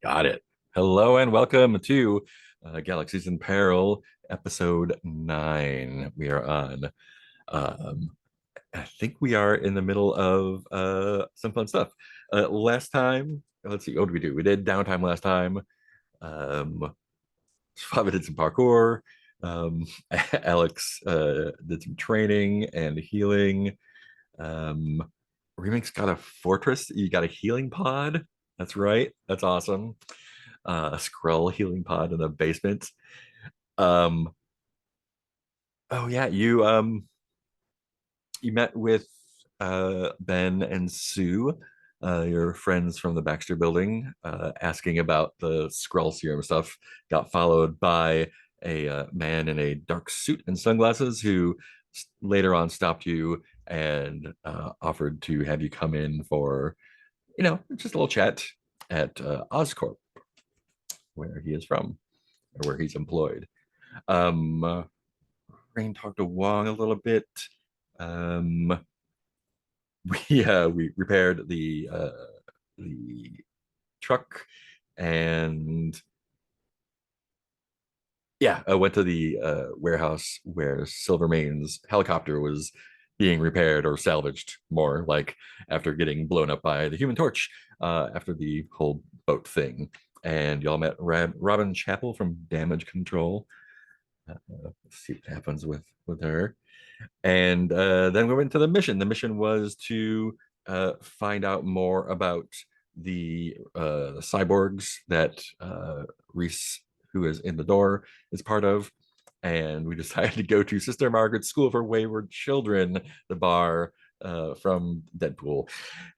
Got it. Hello and welcome to Galaxies in Peril, episode 9. We are on. Um, I think we are in the middle of some fun stuff. Last time, let's see, what did we do? We did downtime last time. Um, Fava did some parkour. Um, Alex did some training and healing. Um, Remix got a fortress. You got a healing pod. That's right. That's awesome. A scroll healing pod in the basement. Um, oh yeah, you met with Ben and Sue, your friends from the Baxter building, asking about the scroll serum stuff. Got followed by a man in a dark suit and sunglasses who later on stopped you and offered to have you come in for, just a little chat at Oscorp, where he is from or where he's employed. Rain talked to Wong a little bit. Um, we repaired the truck, and yeah, I went to the warehouse where Silvermane's helicopter was being repaired or salvaged, more like after getting blown up by the Human Torch after the whole boat thing. And y'all met Robin Chapel from Damage Control. Let's see what happens with her. And then we went to the mission. The mission was to find out more about the cyborgs that Reese, who is in the door, is part of. And we decided to go to Sister Margaret's School for Wayward Children, the bar from Deadpool,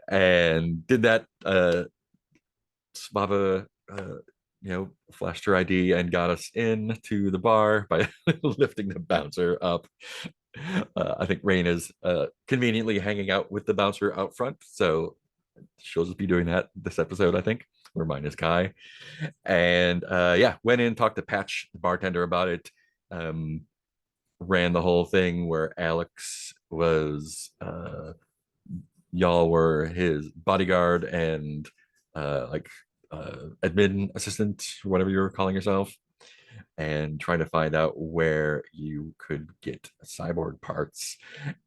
and did that. Svava, flashed her ID and got us in to the bar by lifting the bouncer up. I think Rain is conveniently hanging out with the bouncer out front, so she'll just be doing that this episode, I think. Where mine is Kai, and yeah, went in, talked to Patch, the bartender, about it. Um, Ran the whole thing where Alex was, y'all were his bodyguard and like admin assistant, whatever you're calling yourself, and trying to find out where you could get cyborg parts,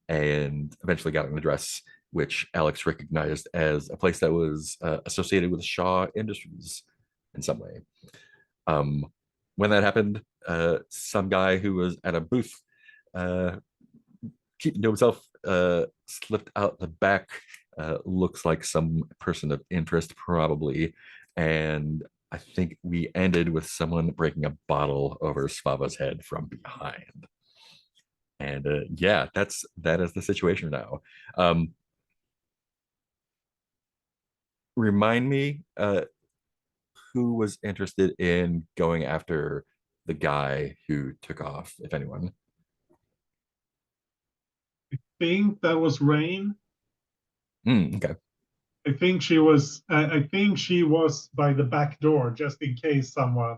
and eventually got an address which Alex recognized as a place that was associated with Shaw Industries in some way. Um, when that happened, some guy who was at a booth uh, keeping to himself slipped out the back. Looks like some person of interest, probably. And I think we ended with someone breaking a bottle over Svava's head from behind. And yeah, that is the situation now. Um, Remind me, who was interested in going after the guy who took off, if anyone? Think that was Rain. Okay. I think she was by the back door just in case someone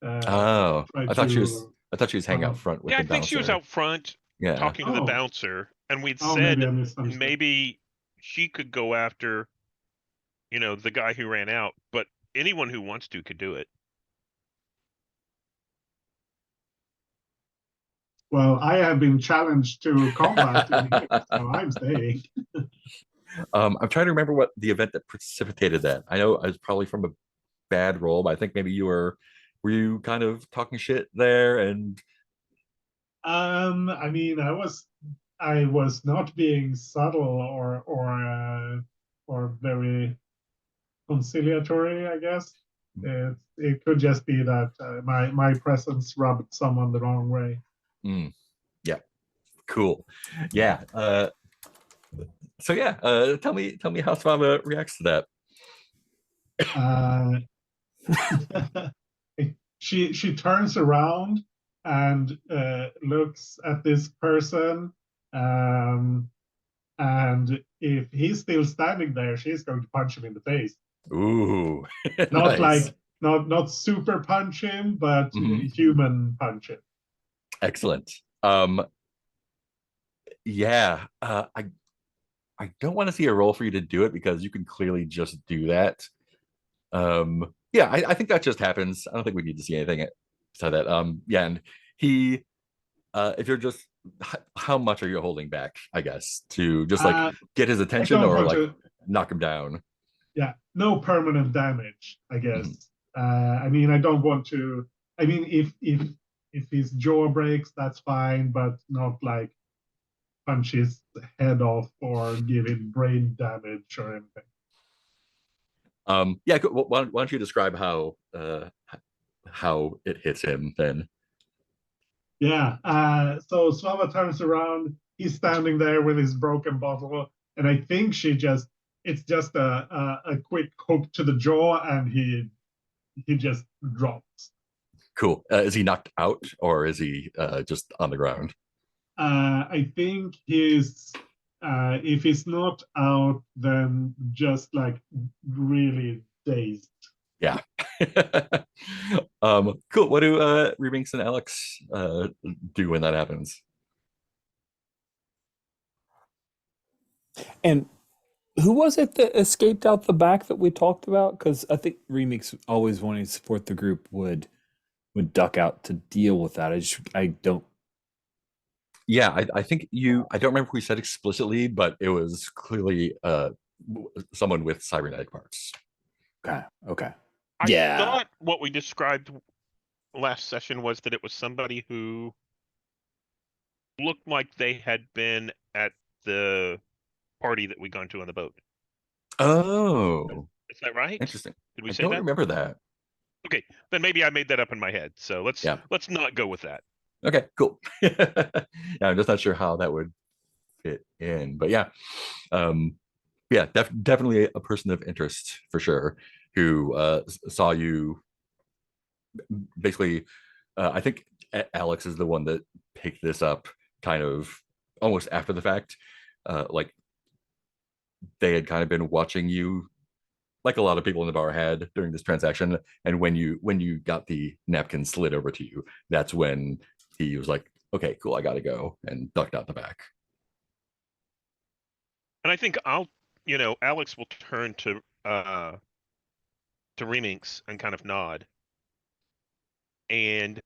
Oh, tried to I thought she was hanging run out up. front with Yeah, the I think she was bouncer. out front Yeah. talking to the Oh, bouncer, and we'd oh, maybe said I misunderstood. maybe she could go after, the guy who ran out, but anyone who wants to could do it. Well, I have been challenged to combat in here, so I'm staying. I'm trying to remember what the event that precipitated that. I know I was probably from a bad role, but I think maybe were you kind of talking shit there and I mean, I was not being subtle or very conciliatory, I guess. It could just be that my presence rubbed someone the wrong way. mm, yeah, cool. Yeah. So yeah, tell me how Svava reacts to that. Uh, she turns around and looks at this person, um, and if he's still standing there, she's going to punch him in the face. Ooh, Not nice. like not super punch him, but Mhm. human punch him. Excellent. Yeah, I don't want to see a role for you to do it because you can clearly just do that. Yeah, I think that just happens. I don't think we need to see anything to that. Yeah, and he, if you're just, how much are you holding back? I guess to just like get his I attention don't or want like to. knock him down. Yeah, no permanent damage, I Mhm. guess. I mean, I don't want to. I mean, if his jaw breaks, that's fine, but not like punch his head off or give him brain damage or anything. Yeah, why don't you describe how it hits him then? Yeah. So Slava turns around. He's standing there with his broken bottle, and I think it's just a quick hook to the jaw, and he just drops. Cool. Is he knocked out or is he just on the ground? I think if he's not out, then just like really dazed. Yeah. Cool. What do Reminks and Alex do when that happens? And who was it that escaped out the back that we talked about? Because I think Remix always wanting to support the group would duck out to deal with that. I don't. Yeah, I think I don't remember who we said explicitly, but it was clearly someone with cybernetic parts. Okay. Okay. I Yeah. thought what we described last session was that it was somebody who looked like they had been at the party that we gone to on the boat. Oh, Is that right? interesting. Did we I say don't that? remember that. Okay, then maybe I made that up in my head. So Yeah. let's not go with that. Okay, cool. Yeah, I'm just not sure how that would fit in, but yeah. Yeah, definitely a person of interest for sure who saw you basically. I think Alex is the one that picked this up kind of almost after the fact. Like they had kind of been watching you, like a lot of people in the bar had during this transaction. And when you got the napkin slid over to you, that's when he was like, "Okay, cool, I gotta go," and ducked out the back. And I think Alex will turn to Remix and kind of nod. And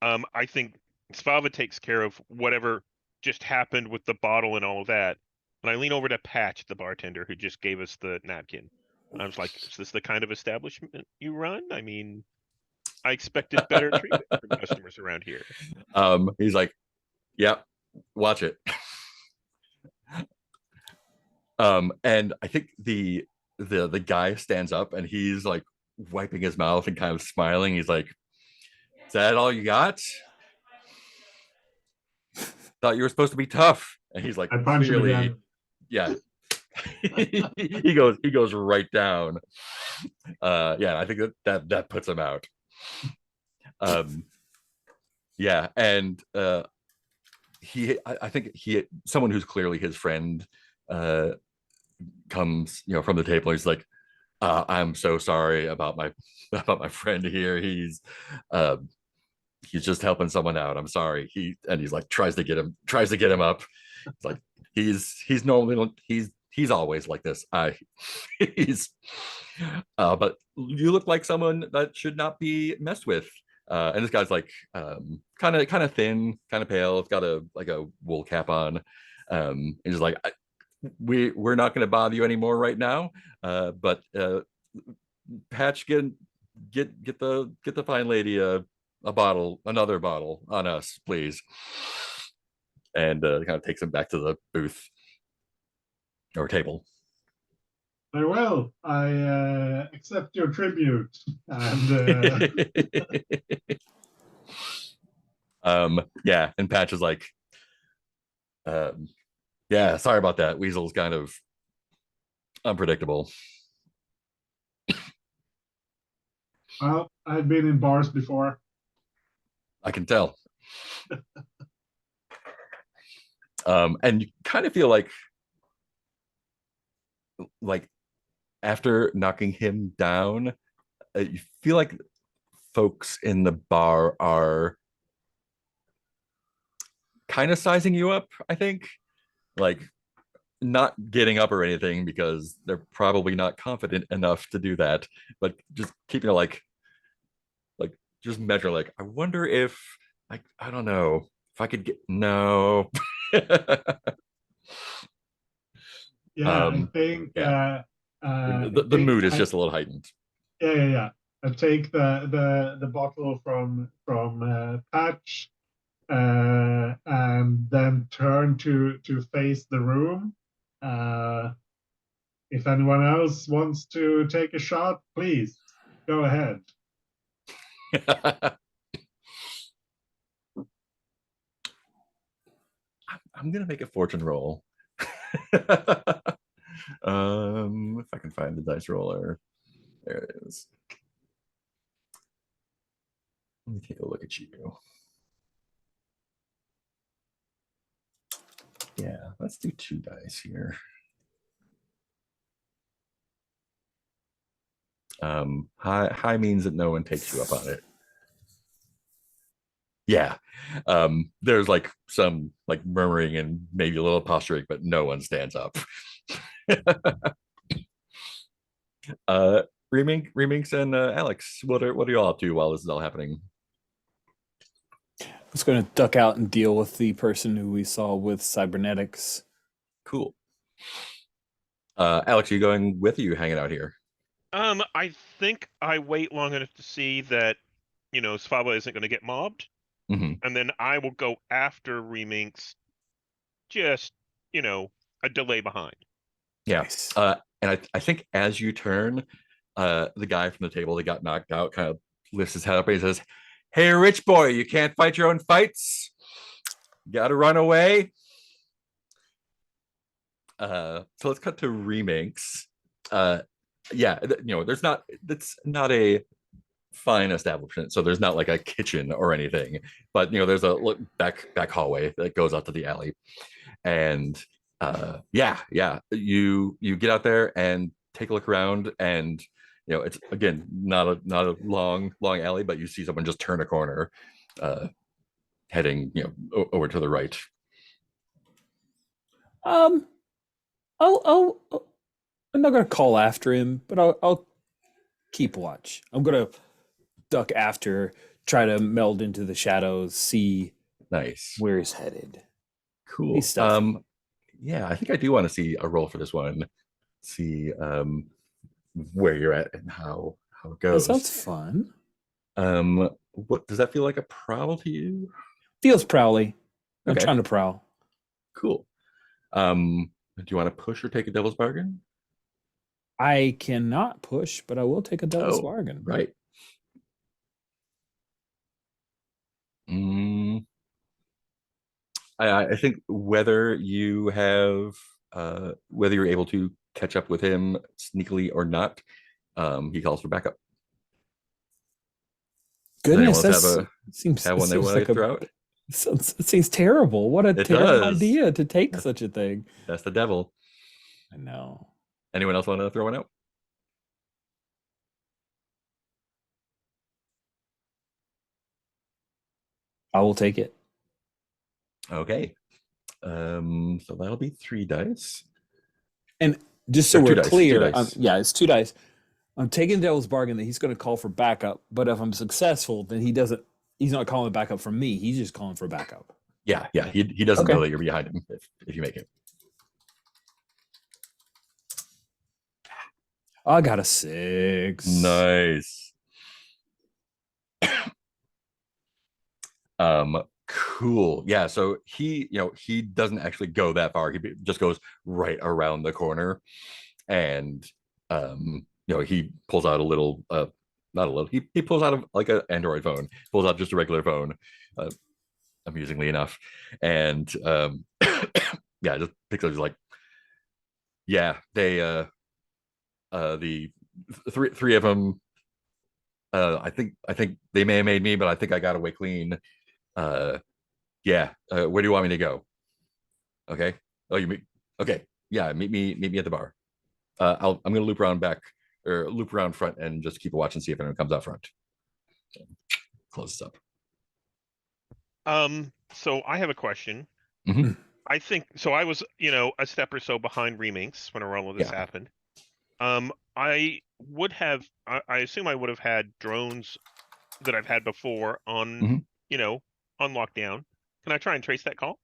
I think Svava takes care of whatever just happened with the bottle and all of that. And I lean over to Patch, the bartender who just gave us the napkin. I was like, "Is this the kind of establishment you run? I mean, I expected better treatment from customers around here." He's like, "Yeah, watch it." And I think the guy stands up and he's like wiping his mouth and kind of smiling. He's like, "Is that all you got? Thought you were supposed to be tough." And he's like, I punch him clearly, again. yeah. he goes right down. Yeah, I think that puts him out. Yeah, and I think someone who's clearly his friend uh comes from the table. He's like, I'm so sorry about my friend here. Uh he's just helping someone out. I'm sorry. He's like tries to get him up. It's like he's normally he's always like this. He's but you look like someone that should not be messed with. And this guy's like kind of thin, kind of pale. It's got a wool cap on. And he's like, we're not going to bother you anymore right now. But Patch, get the fine lady another bottle on us, please. And kind of takes him back to the booth or table. Very well. I accept your tribute. And Yeah, and Patch is like, yeah, sorry about that. Weasel's kind of unpredictable. well, I've been in bars before. I can tell. And you kind of feel like after knocking him down, you feel like folks in the bar are kind of sizing you up, I think. Like not getting up or anything because they're probably not confident enough to do that, but just keeping it like just measure like I wonder if I don't know if I could get no. Yeah, I think yeah. I The think mood is just a little heightened. yeah. I take the bottle from Patch, and then turn to face the room. If anyone else wants to take a shot, please go ahead. I'm gonna make a fortune roll. If I can find the dice roller. There it is. Let me take a look at you. Yeah, let's do 2 dice here. High means that no one takes you up on it. Yeah. There's like some like murmuring and maybe a little posturing, but no one stands up. Reminx and Alex, what are you all up to while this is all happening? I was going to duck out and deal with the person who we saw with cybernetics. Cool. Alex, are you going with you hanging out here? I think I wait long enough to see that, Svava isn't going to get mobbed, and then I will go after Reminx. Just, a delay behind. Yeah. Nice. And I think as you turn, the guy from the table that got knocked out kind of lifts his head up and he says, "Hey, rich boy, you can't fight your own fights. You gotta run away." So let's cut to Remakes. Yeah, there's not, it's not a fine establishment, so there's not like a kitchen or anything, but there's a back hallway that goes out to the alley, and yeah, you get out there and take a look around, and it's again not a long alley, but you see someone just turn a corner, heading over to the right. I'm not gonna call after him, but I'll keep watch. I'm gonna duck after, try to meld into the shadows, see Nice. where he's headed. Cool. He's stealthy. Yeah, I think I do want to see a roll for this one. See where you're at and how it That goes. sounds fun. What does that feel like, a prowl to you? Feels prowly. I'm Okay. trying to prowl. Cool. Do you want to push or take a devil's bargain? I cannot push, but I will take a devil's bargain. Right. I think whether you're able to catch up with him sneakily or not, he calls for backup. Goodness, Does that seems have one they want like to throw out? it seems terrible. What a terrible idea to take such a thing. That's the devil. I know. Anyone else want to throw one out? I will take it. Okay. So that'll be 3 dice. And just so Or 2 we're dice, 2 clear, dice. yeah, it's 2 dice. I'm taking the devil's bargain that he's going to call for backup, but if I'm successful, then he's not calling backup from me. He's just calling for backup. Yeah. He doesn't know that you're behind him if you make it. I got a 6. Nice. Cool. Yeah, so he doesn't actually go that far. He just goes right around the corner, and he pulls out a little not a little, he pulls out of like an Android phone, pulls out just a regular phone, amusingly enough, and yeah, just picks up, just like, yeah, they the three of them, I think they may have made me, but I think I got away clean. Yeah, where do you want me to go? Okay. Oh, okay, yeah, meet me at the bar. I'm gonna loop around back, or loop around front, and just keep a watch and see if anyone comes out front. Close this up. So I have a question. Mhm. I think so. I was, a step or so behind Reminx when all of this Yeah. happened. I would have. I assume I would have had drones that I've had before on, Mhm. on lockdown. Can I try and trace that call?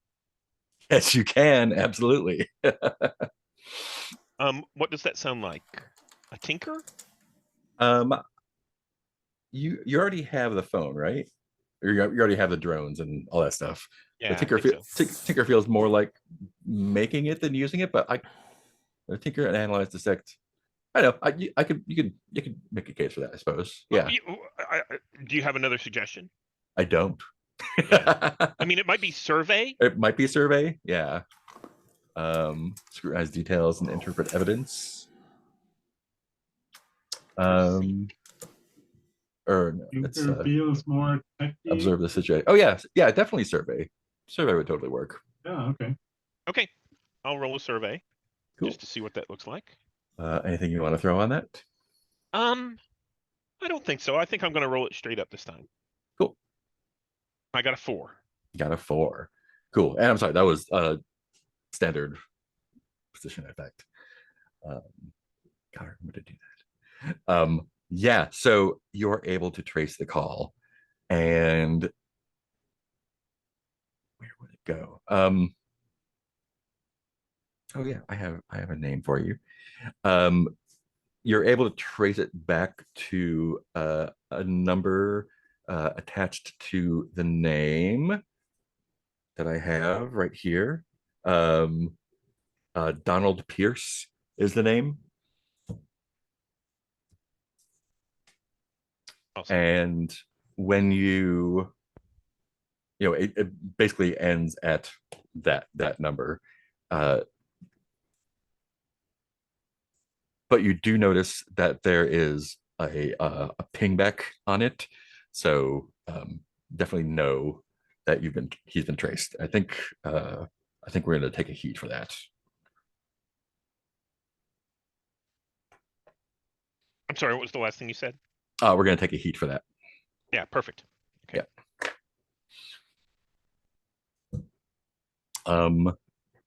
Yes, you can. Absolutely. What does that sound like? A tinker? Um, you already have the phone, right? Or you already have the drones and all that stuff. The Yeah, I Tinker think so. Tinker feels more like making it than using it, but the Tinker and Analyze Dissect. I know. I could you could make a case for that, I suppose. Yeah, Do you have another suggestion? I don't. Yeah. I mean, it might be survey. It might be a survey. Yeah. Scrutinize details and interpret evidence. Or no, it's Tinker feels more techy. observe the situation. Oh yeah, yeah, definitely survey. Survey would totally work. Yeah, okay. Okay, I'll roll a survey Cool. just to see what that looks like. Anything you want to throw on that? I don't think so. I think I'm going to roll it straight up this time. Cool. I got a 4. Got a 4. Cool. And I'm sorry, that was standard position effect. Gotta remember to do that. Yeah, so you're able to trace the call, and where would it go? Oh yeah, I have a name for you. You're able to trace it back to a number attached to the name that I have right here. Donald Pierce is the name. Awesome. And when it basically ends at that number. But you do notice that there is a pingback on it, so definitely know that he's been traced. I think we're going to take a heat for that. I'm sorry, what was the last thing you said? We're going to take a heat for that. Yeah, perfect. Okay. Yeah.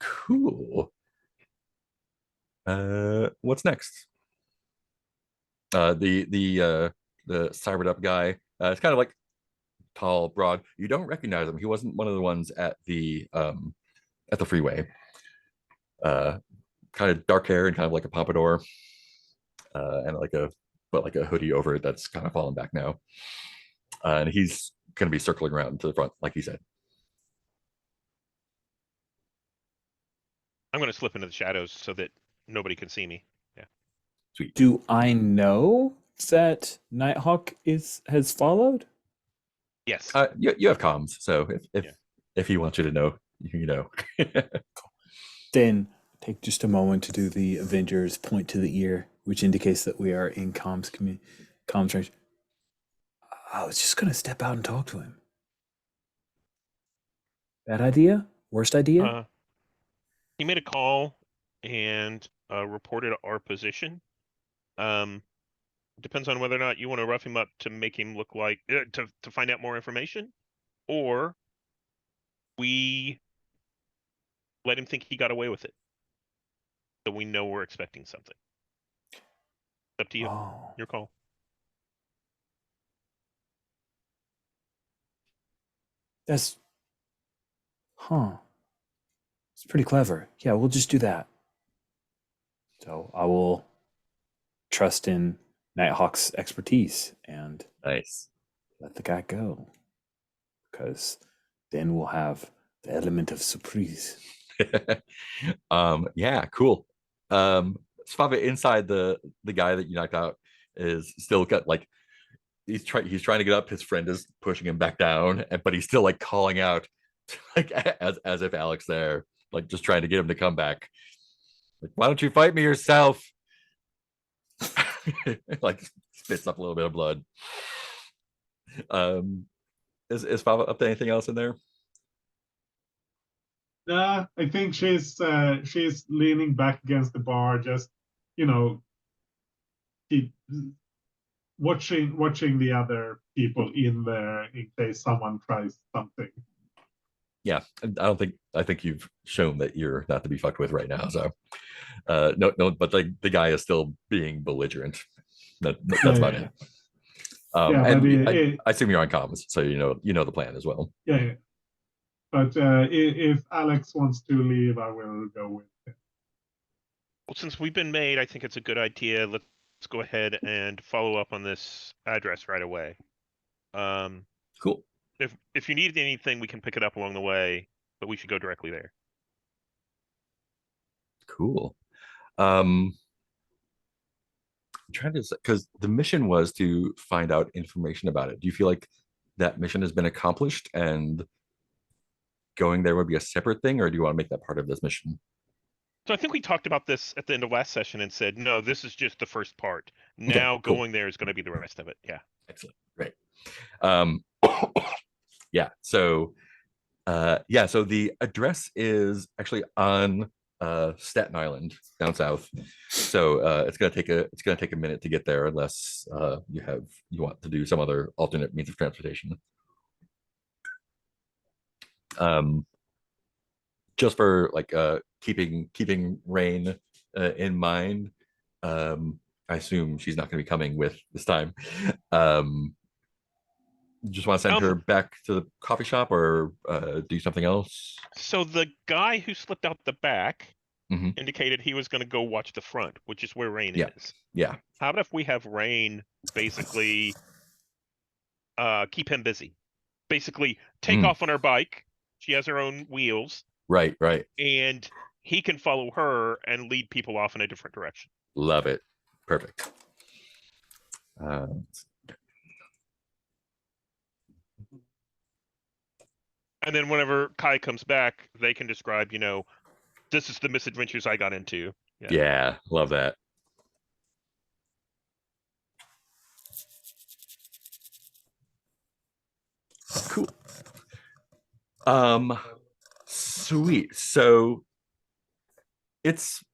Cool. What's next? The cybered up guy. It's kind of like tall, broad. You don't recognize him. He wasn't one of the ones at the freeway. Kind of dark hair and kind of like a pompadour, and like a hoodie over it that's kind of fallen back now. And he's going to be circling around to the front, like he said. I'm going to slip into the shadows so that nobody can see me. Yeah. Sweet. Do I know that Nighthawk has followed? Yes. You have comms, so Yeah. if he wants you to know, you know. Then take just a moment to do the Avengers point to the ear, which indicates that we are in comms range. I was just gonna step out and talk to him. Bad idea? Worst idea? He made a call and reported our position. Depends on whether or not you want to rough him up to make him look like to find out more information, or we let him think he got away with it, so we know we're expecting something. It's up to you. Oh. Your call. That's It's pretty clever. Yeah, we'll just do that. So I will trust in Nighthawk's expertise and Nice. let the guy go. Because then we'll have the element of surprise. Yeah, cool. Spava inside the guy that you knocked out is still got like he's trying to get up. His friend is pushing him back down, but he's still like calling out like as if Alex there, like just trying to get him to come back. Like, why don't you fight me yourself? Like spits up a little bit of blood. Is Fava up to anything else in there? Nah, I think she's leaning back against the bar, just keep watching the other people in there in case someone tries something. Yeah, I think you've shown that you're not to be fucked with right now. So no, but the guy is still being belligerent. That's Yeah, about yeah, it. yeah. But And I assume you're on comms, so you know the plan as well. yeah, yeah. But if Alex wants to leave, I will go with him. Well, since we've been made, I think it's a good idea. Let's go ahead and follow up on this address right away. Cool. If you need anything, we can pick it up along the way, but we should go directly there. Cool. I'm trying to, because the mission was to find out information about it. Do you feel like that mission has been accomplished and going there would be a separate thing, or do you want to make that part of this mission? So I think we talked about this at the end of last session and said, no, this is just the first part. Okay, Now cool. going there is going to be the rest of it. Yeah. Excellent. Great. Um, yeah. So, so the address is actually on Staten Island down south. So it's gonna take a minute to get there unless you want to do some other alternate means of transportation. Just for like keeping Rain in mind. I assume she's not going to be coming with this time. Just want to send her back to the coffee shop or do something else. So the guy who slipped out the back Mhm. indicated he was going to go watch the front, which is where Rain Yeah. is. Yeah. How about if we have Rain basically keep him busy? Basically take off on her bike. She has her own wheels. Right. And he can follow her and lead people off in a different direction. Love it. Perfect. And then whenever Kai comes back, they can describe, this is the misadventures I got into. Yeah, love that. Cool. Sweet. So it's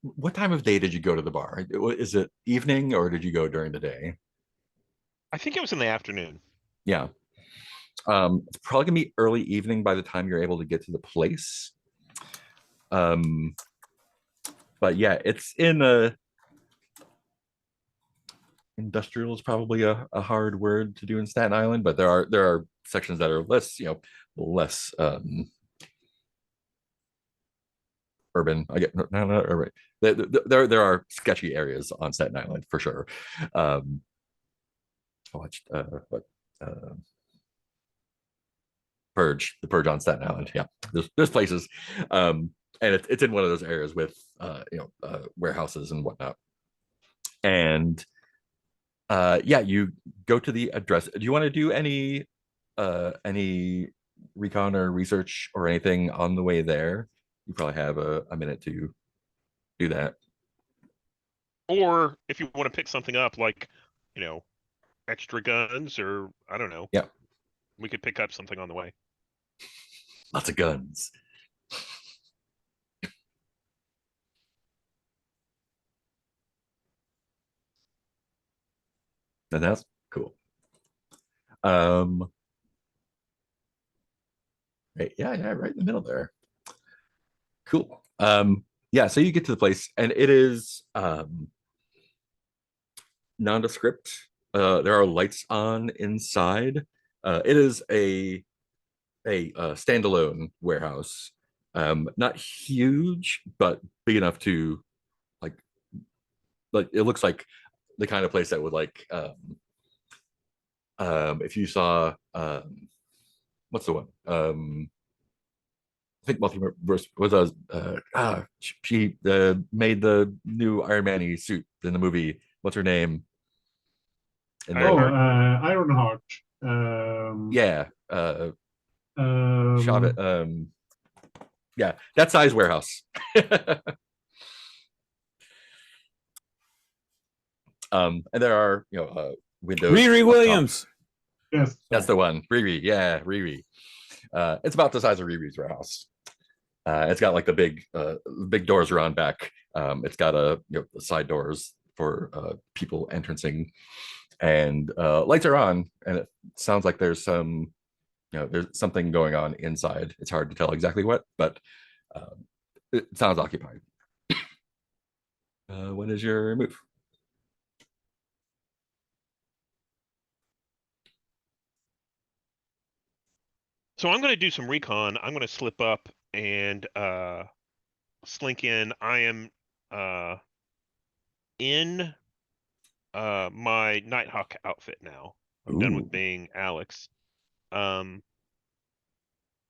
what time of day did you go to the bar? Is it evening or did you go during the day? I think it was in the afternoon. Yeah. It's probably gonna be early evening by the time you're able to get to the place. But yeah, it's in a industrial is probably a hard word to do in Staten Island, but there are sections that are less, less urban. I get not urban. There are sketchy areas on Staten Island for sure. I watched the Purge on Staten Island. Yeah, there's places, and it's in one of those areas with warehouses and whatnot. And you go to the address. Do you want to do any recon or research or anything on the way there? You probably have a minute to do that. Or if you want to pick something up like, extra guns or I don't know. Yeah. We could pick up something on the way. Lots of guns. And that's cool. Right, right in the middle there. Cool. So you get to the place and it is nondescript. There are lights on inside. It is a standalone warehouse. Not huge, but big enough to like it looks like the kind of place that would if you saw what's the one? I think Multiverse was she made the new Iron Man suit in the movie. What's her name? Ironheart. Yeah. Yeah, that size warehouse. And there are windows. Riri Williams. Yes, that's the one. Riri, yeah, Riri. It's about the size of Riri's warehouse. It's got like the big doors around back. It's got side doors for people entrancing, and lights are on, and it sounds like there's some there's something going on inside. It's hard to tell exactly what, but it sounds occupied. What is your move? So I'm going to do some recon. I'm going to slip up and slink in. I am in my Nighthawk outfit now. I'm done with Ooh. being Alex. And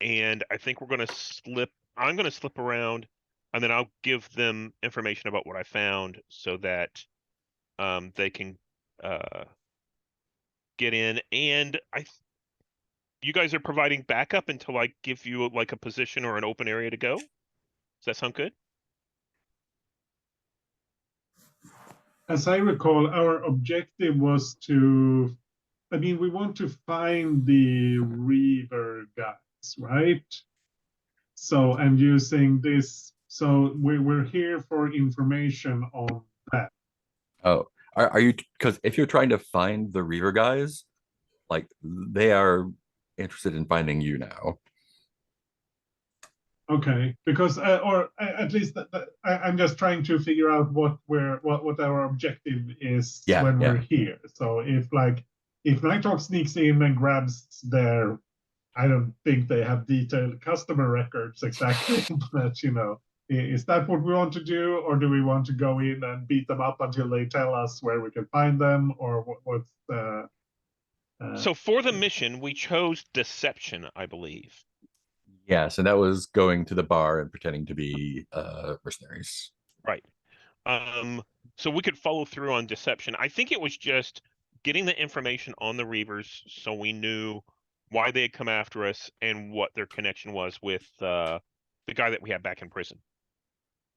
I think we're going to slip. I'm going to slip around, and then I'll give them information about what I found so that they can get in. And you guys are providing backup until I give you like a position or an open area to go. Does that sound good? As I recall, our objective was to, I mean, we want to find the Reaver guys, right? So, and using this, so we're here for information on that. Oh, are you? Because if you're trying to find the Reaver guys, like they are interested in finding you now. Okay, because or at least I'm just trying to figure out what our objective is Yeah, when yeah. we're here. So if Nighthawk sneaks in and grabs their, I don't think they have detailed customer records exactly, but is that what we want to do, or do we want to go in and beat them up until they tell us where we can find them, or what's the? So for the mission, we chose deception, I believe. Yes, and that was going to the bar and pretending to be mercenaries. Right. So we could follow through on deception. I think it was just getting the information on the Reavers so we knew why they had come after us and what their connection was with the guy that we had back in prison.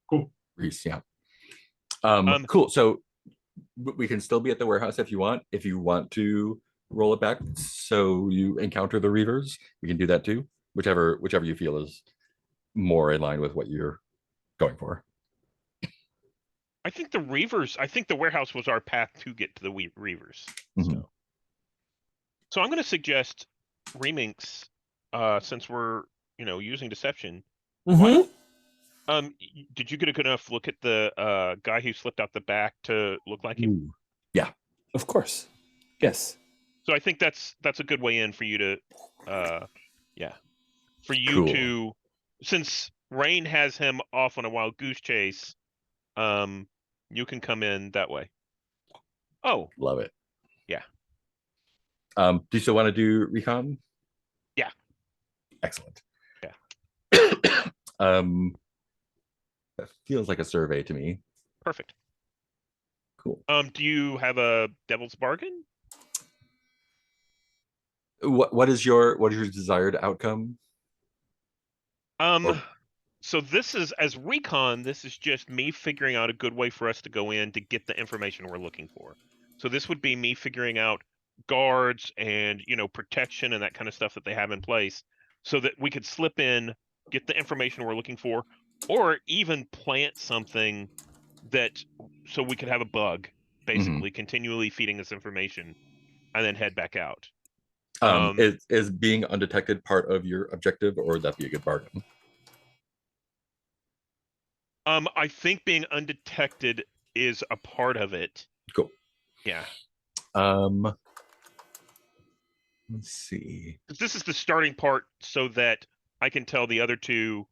Cool. Reese, yeah. Cool. So we can still be at the warehouse if you want. If you want to roll it back so you encounter the Reavers, we can do that too. Whichever you feel is more in line with what you're going for. I think the warehouse was our path to get to the Reavers. Mhm. So I'm going to suggest Reminx, since we're using deception. Mm-hmm. Did you get a good enough look at the guy who slipped out the back to look like him? Ooh. Yeah. Of course. Yes. So I think that's a good way in for you to, for you Cool. to, since Rain has him off on a wild goose chase, you can come in that way. Oh, Love it. yeah. Do you still want to do recon? Yeah. Excellent. Yeah. That feels like a survey to me. Perfect. Cool. Do you have a devil's bargain? What is your desired outcome? Or- So this is, as recon, this is just me figuring out a good way for us to go in to get the information we're looking for. So this would be me figuring out guards and protection and that kind of stuff that they have in place so that we could slip in, get the information we're looking for, or even plant something that so we could have a bug basically continually feeding us information and then head back out. Is being undetected part of your objective, or would that be a good bargain? I think being undetected is a part of it. Cool. Yeah. Let's see. This is the starting part so that I can tell the other two,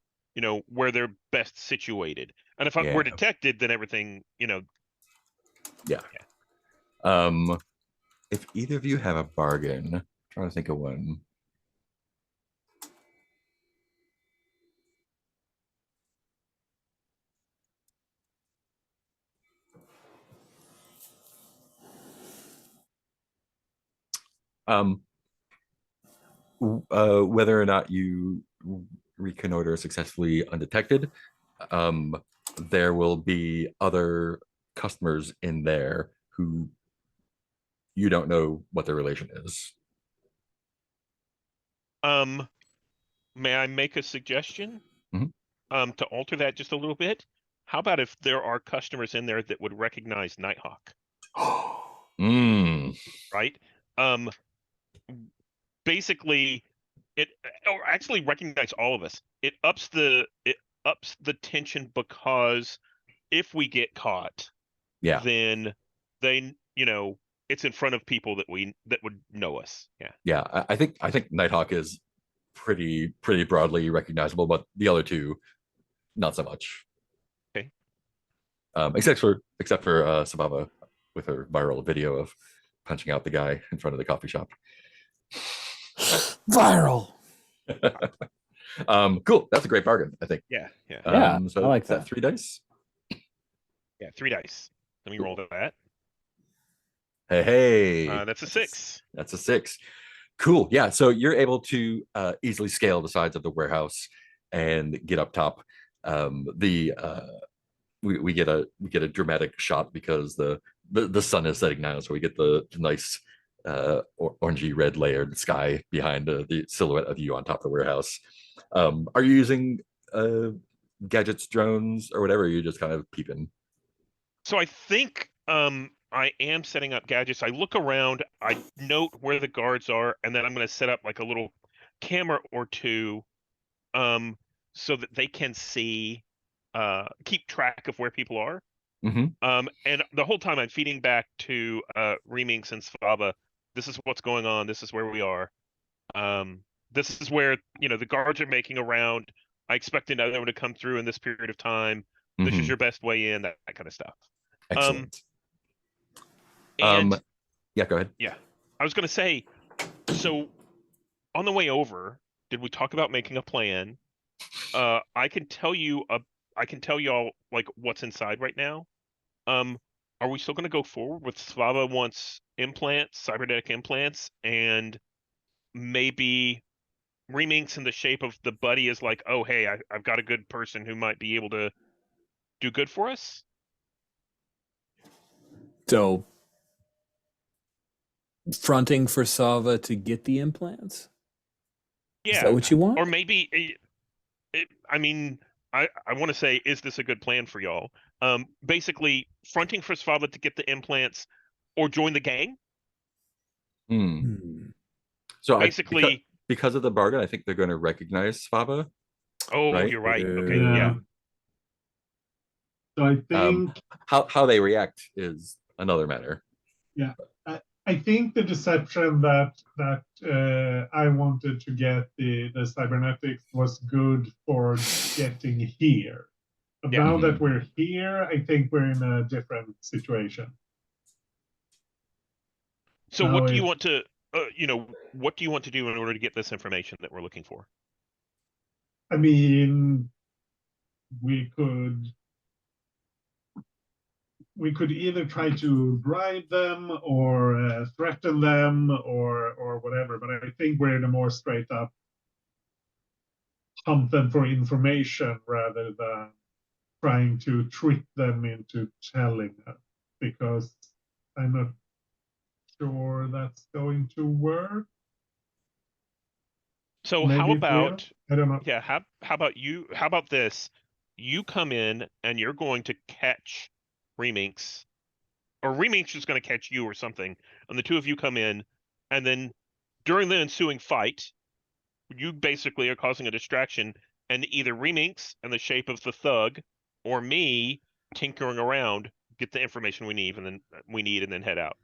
where they're best situated. And if we're detected, then everything, Yeah. If either of you have a bargain, I'm trying to think of one. Whether or not you reconnoiter successfully undetected, there will be other customers in there who you don't know what their relation is. May I make a suggestion? Mhm. To alter that just a little bit? How about if there are customers in there that would recognize Nighthawk? Mm. Right? Basically, it or actually recognize all of us. It ups the tension because if we get caught, Yeah. then they it's in front of people that would know us. Yeah. Yeah. I think Nighthawk is pretty broadly recognizable, but the other two, not so much. Okay. Except for Sababa with her viral video of punching out the guy in front of the coffee shop. Viral. Cool. That's a great bargain, I think. Yeah. Yeah. Yeah, So I like is that that. 3 dice? Yeah. 3 dice. Let me roll that. Hey, That's a 6. That's a 6. Cool. Yeah. So you're able to easily scale the sides of the warehouse and get up top. We get a dramatic shot because the sun is setting now, so we get the nice orangey red layered sky behind the silhouette of you on top of the warehouse. Are you using gadgets, drones, or whatever? Or are you just kind of peeping? So I think I am setting up gadgets. I look around, I note where the guards are, and then I'm going to set up like a little camera or two so that they can see keep track of where people are. Mm-hmm. And the whole time I'm feeding back to Remix and Svava, this is what's going on, this is where we are. This is where, the guards are making a round. I expect another one to come through in this period of time. This is your best way in, that kind of stuff. Excellent. And yeah, go ahead. yeah, I was going to say, so on the way over, did we talk about making a plan? I can tell you all like what's inside right now. Are we still going to go forward with Svava wants implants, cybernetic implants, and maybe Reminx in the shape of the buddy is like, oh hey, I've got a good person who might be able to do good for us? So, fronting for Sava to get the implants? Yeah. Is that what you want? Or maybe, I mean, I want to say, is this a good plan for y'all? Basically, fronting for Svava to get the implants or join the gang. So Basically, because of the bargain, I think they're going to recognize Svava. oh, right? you're right. Okay, Yeah. yeah. So I think How they react is another matter. Yeah, I think the deception that I wanted to get the cybernetics was good for getting here. But Yeah. now that we're here, I think we're in a different situation. So Now what do you want to, what do you want to do in order to get this information that we're looking for? I mean, we could either try to bribe them or threaten them or whatever. But I think we're in a more straight up hunt them for information rather than trying to trick them into telling us, because I'm not sure that's going to work. So Maybe how it will. about, I don't know. yeah, how about this? You come in and you're going to catch Reminx, or Reminx is going to catch you or something, and the two of you come in, and then during the ensuing fight, you basically are causing a distraction, and either Reminx in the shape of the thug or me tinkering around get the information we need and then head out.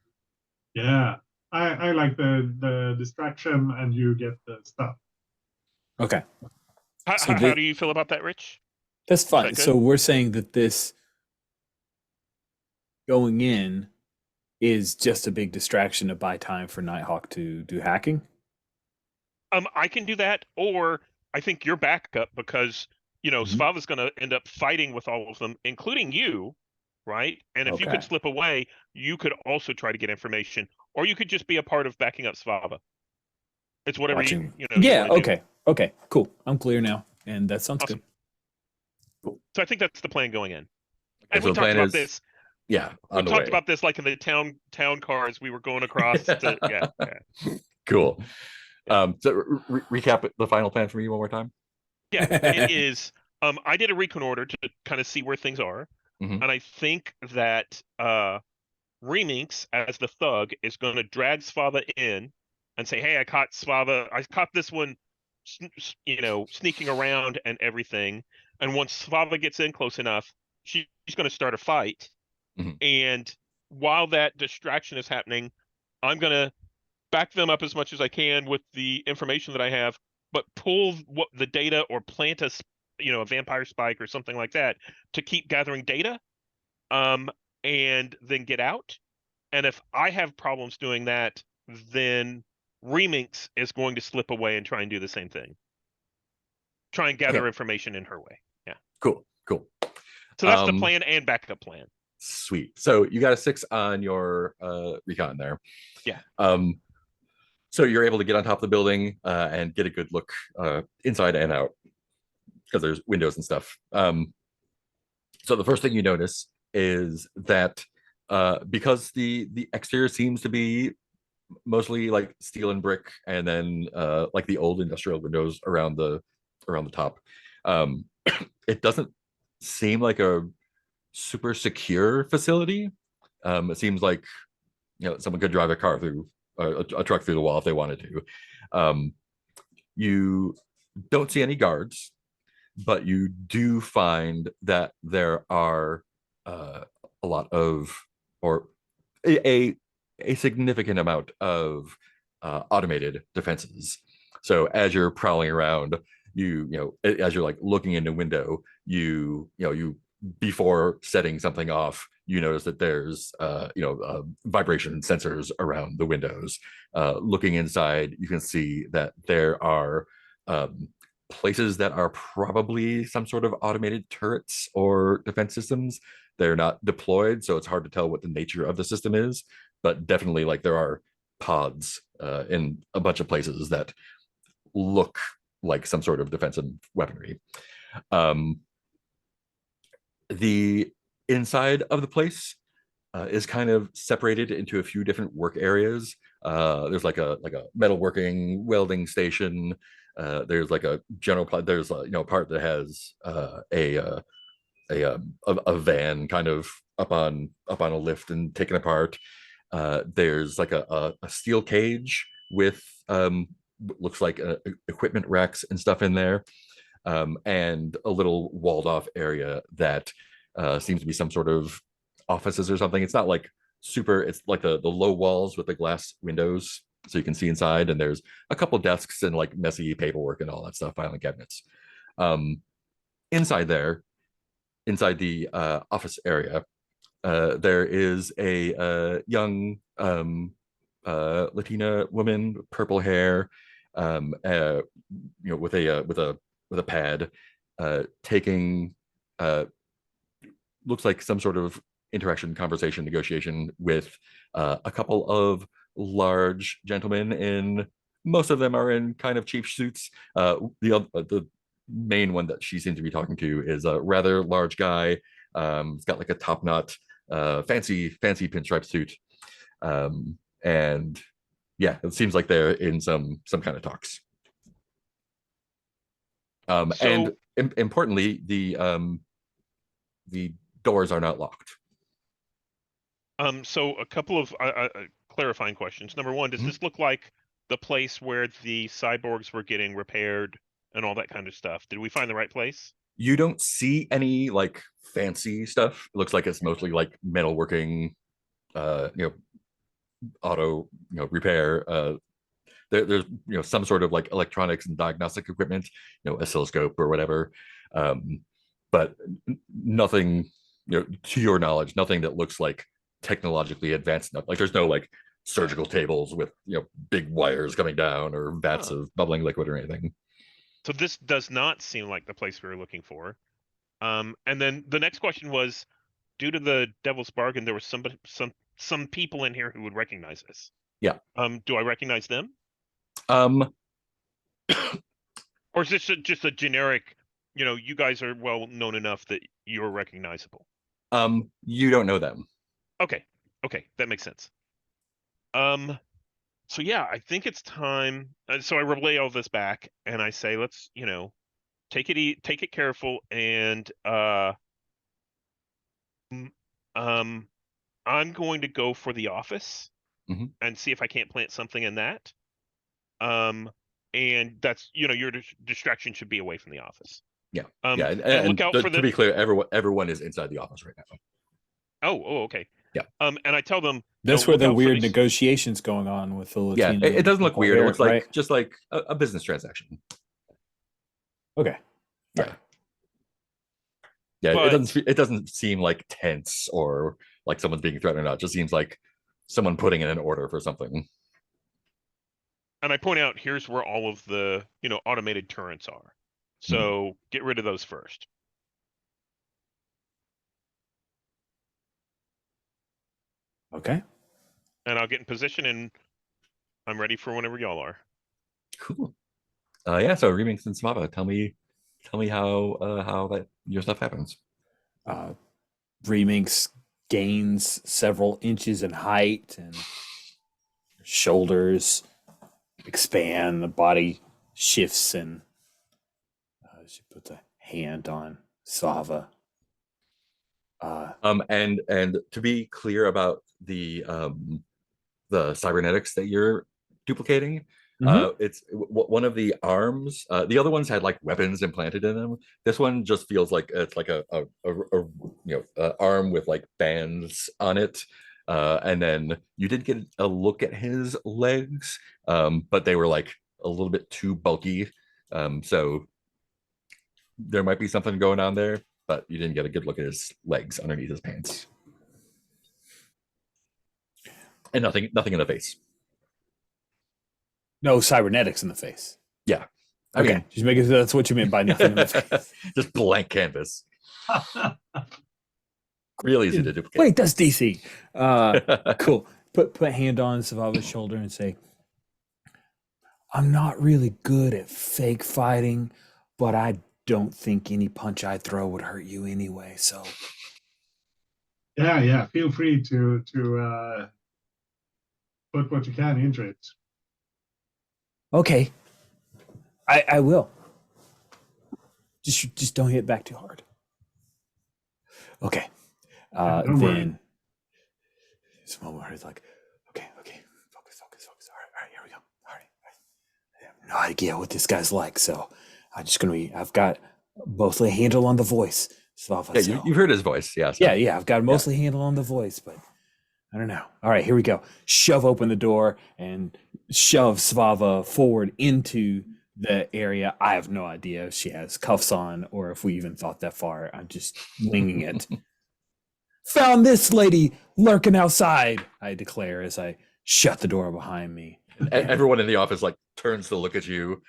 Yeah, I like the distraction, and you get the stuff. Okay. How do you feel about that, Rich? That's fine. Is that So good? we're saying that this going in is just a big distraction to buy time for Nighthawk to do hacking? I can do that, or I think you're backup because Svava's going to end up fighting with all of them, including you, right? And if you could Okay. slip away, you could also try to get information, or you could just be a part of backing up Svava. It's whatever Watching. you Yeah, want to okay. do. Okay, cool. I'm clear now. And that sounds Awesome. good. So I think that's the plan going in. Okay, And so we the talked plan about is, this. yeah, We on the talked way. about this like in the town cars we were going across to. Yeah. Cool. So recap the final plan for me one more time. Yeah, it is. I did a recon order to kind of see where things are, Mhm. and I think that Reminx, as the thug, is going to drag Svava in and say, "Hey, I caught Svava. I caught this one sneaking around and everything. And once Slava gets in close enough, she's going to start a fight. Mhm. And while that distraction is happening, I'm going to back them up as much as I can with the information that I have, but pull the data or plant a vampire spike or something like that to keep gathering data, and then get out. And if I have problems doing that, then Remix is going to slip away and try and do the same thing. Try and gather Okay. information in her way. Yeah. Cool. So that's the Um, plan and backup plan. Sweet. So you got a 6 on your recon there. Yeah. So you're able to get on top of the building and get a good look inside and out because there's windows and stuff. So the first thing you notice is that because the exterior seems to be mostly like steel and brick, and then like the old industrial windows around the top, it doesn't seem like a super secure facility. It seems like someone could drive a car through a truck through the wall if they wanted to. You don't see any guards, but you do find that there are a lot of, or a significant amount of automated defenses. So as you're prowling around, as you're like looking in the window, you before setting something off, you notice that there's vibration sensors around the windows. Looking inside, you can see that there are places that are probably some sort of automated turrets or defense systems. They're not deployed, so it's hard to tell what the nature of the system is, but definitely like there are pods in a bunch of places that look like some sort of defensive weaponry. The inside of the place is kind of separated into a few different work areas. There's like a metalworking welding station. There's like a general there's a part that has a van kind of up on a lift and taken apart. There's like a steel cage with looks like equipment racks and stuff in there, and a little walled off area that seems to be some sort of offices or something. It's not like super, it's like the low walls with the glass windows so you can see inside, and there's a couple desks and like messy paperwork and all that stuff, filing cabinets. Inside there, inside the office area, there is a young Latina woman, purple hair, with a pad, taking looks like some sort of interaction, conversation, negotiation with a couple of large gentlemen. In most of them are in kind of cheap suits. The main one that she seems to be talking to is a rather large guy. He's got like a top knot, fancy pinstripe suit, and yeah, it seems like they're in some kind of talks. And importantly, the doors are not locked. So a couple of clarifying questions. Number one, does this look like the place where the cyborgs were getting repaired and all that kind of stuff? Did we find the right place? You don't see any like fancy stuff. It looks like it's mostly like metalworking, auto, repair. There's some sort of like electronics and diagnostic equipment, oscilloscope or whatever, but nothing, to your knowledge, nothing that looks like technologically advanced enough. Like there's no like surgical tables with big wires coming down or vats of bubbling liquid or anything. So this does not seem like the place we were looking for. And then the next question was, due to the Devil's Bargain, there was some people in here who would recognize us. Yeah. Do I recognize them? Or is this just a generic, you guys are well known enough that you're recognizable? You don't know them. Okay, that makes sense. So yeah, I think it's time. So I relay all this back and I say, let's, take it careful, and I'm going to go for the office and see if I can't plant something in that. and that's your distraction should be away from the office. Yeah. Yeah, and look out for to be clear, everyone is inside the office right now. Oh, okay. Yeah. And I tell them That's where look the out for weird these- negotiations going on with the Yeah, Latino. it doesn't look people weird. here, It looks like right? just like a business transaction. Okay. Yeah. Yeah, But- it doesn't seem like tense or like someone's being threatened or not. It just seems like someone putting in an order for something. And I point out here's where all of the automated turrets are. So get rid of those first. Okay. And I'll get in position and I'm ready for whenever y'all are. Cool. Yeah, so Remix and Smava, tell me how that your stuff happens. Reminx gains several inches in height and shoulders expand, the body shifts, and she puts a hand on Sava. And to be clear about the cybernetics that you're duplicating, it's one of the arms. The other ones had like weapons implanted in them. This one just feels like it's like a arm with like bands on it. And then you did get a look at his legs, but they were like a little bit too bulky. So there might be something going on there, but you didn't get a good look at his legs underneath his pants. And nothing in the face. No cybernetics in the face. Yeah. I Okay, mean, just making sure that's what you meant by nothing in the face. just blank canvas. Real easy to duplicate. Wait, that's DC. Cool. Put hand on Savava's shoulder and say, I'm not really good at fake fighting, but I don't think any punch I throw would hurt you anyway. So Yeah. Feel free to put what you can into it. okay, I will. Just don't hit back too hard. Okay. Don't worry. Then this moment where he's like, okay, focus. All right, here we go. All right. I have no idea what this guy's like, so I've got mostly a handle on the voice. Svava, Yeah, so- you've heard his voice. Yeah. So. yeah, I've got mostly handle on the voice, but I don't know. All right, here we go. Shove open the door and shove Svava forward into the area. I have no idea if she has cuffs on or if we even thought that far. I'm just winging it. Found this lady lurking outside, I declare as I shut the door behind me. Everyone in the office like turns to look at you,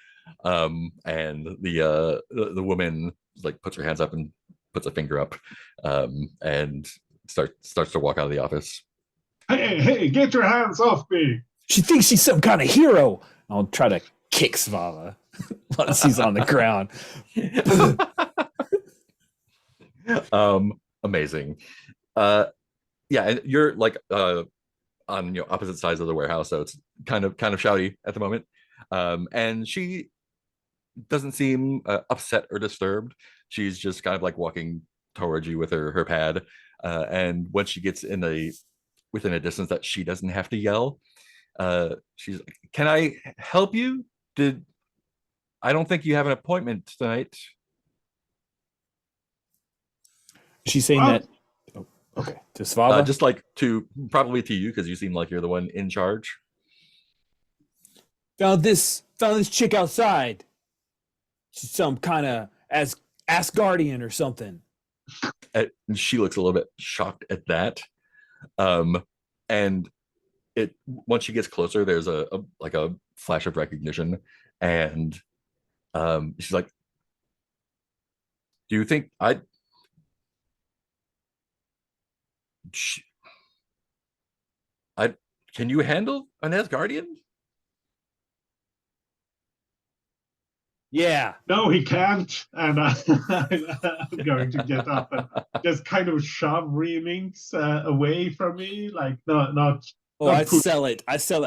and the woman like puts her hands up and puts a finger up, and starts to walk out of the office. Hey, get your hands off me. She thinks she's some kind of hero. I'll try to kick Svava while she's on the ground. Amazing. Yeah, and you're like on opposite sides of the warehouse, so it's kind of shouty at the moment. And she doesn't seem upset or disturbed. She's just kind of like walking towards you with her pad. And when she gets within a distance that she doesn't have to yell, she's like, "Can I help you? I don't think you have an appointment tonight." She's saying that. Oh, okay, to Svava. Just like probably to you, because you seem like you're the one in charge. Found this chick outside. She's some kind of Asgardian or something. And she looks a little bit shocked at that. And once she gets closer, there's a flash of recognition, and she's like, "Do you think can you handle an Asgardian?" Yeah. No, he can't. And I'm going to get up and just kind of shove Remix away from me. Like, not. Oh, I sell it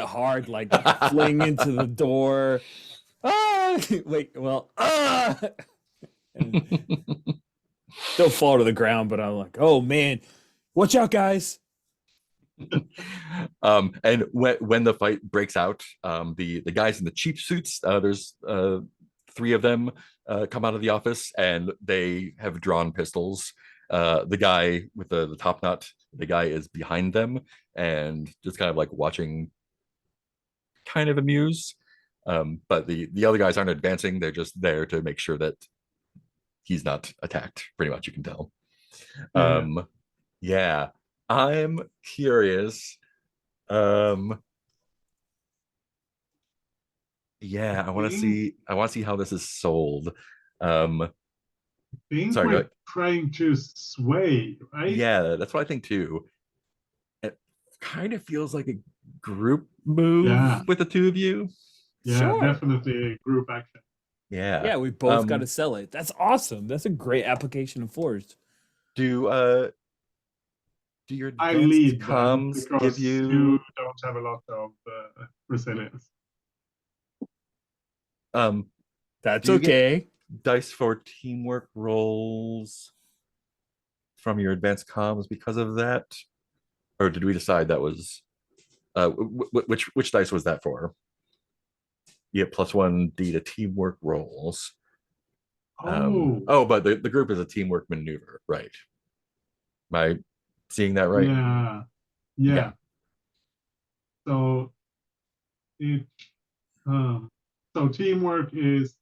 hard, like fling into the door. Ah, wait, well, and they'll fall to the ground, but I'm like, oh man, watch out, guys. And when the fight breaks out, the guys in the cheap suits, there's three of them come out of the office, and they have drawn pistols. The guy with the top knot, the guy is behind them and just kind of like watching, kind of amused. But the other guys aren't advancing; they're just there to make sure that he's not attacked. Pretty much, you can tell. Yeah. Yeah, I'm curious. Yeah, I want to think see. I want to see how this is sold. Um, think sorry, go we're ahead. trying to sway, right? Yeah, that's what I think too. It kind of feels like a group move Yeah. with the two of you. Yeah, Sure. definitely group action. Yeah. Yeah, we both got to sell it. That's awesome. That's a great application of force. Do your I advanced lead them comms give because you you don't have a lot of resilience. That's do you get okay. dice for teamwork rolls from your advanced comms because of that? Or did we decide that was which dice was that for? You get +1 D to teamwork rolls. But the group is a teamwork maneuver, right? Am I seeing that right? Yeah. Yeah. So it so teamwork is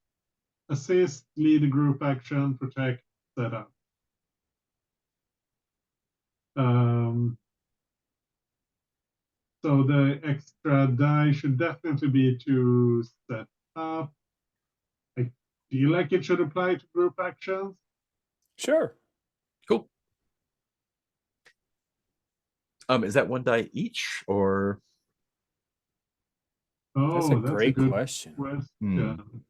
assist, lead a group action, protect, set up. So the extra die should definitely be to set up. I feel like it should apply to group actions. Sure. Cool. Is that 1 die each or? That's a Oh, that's a great good question. question.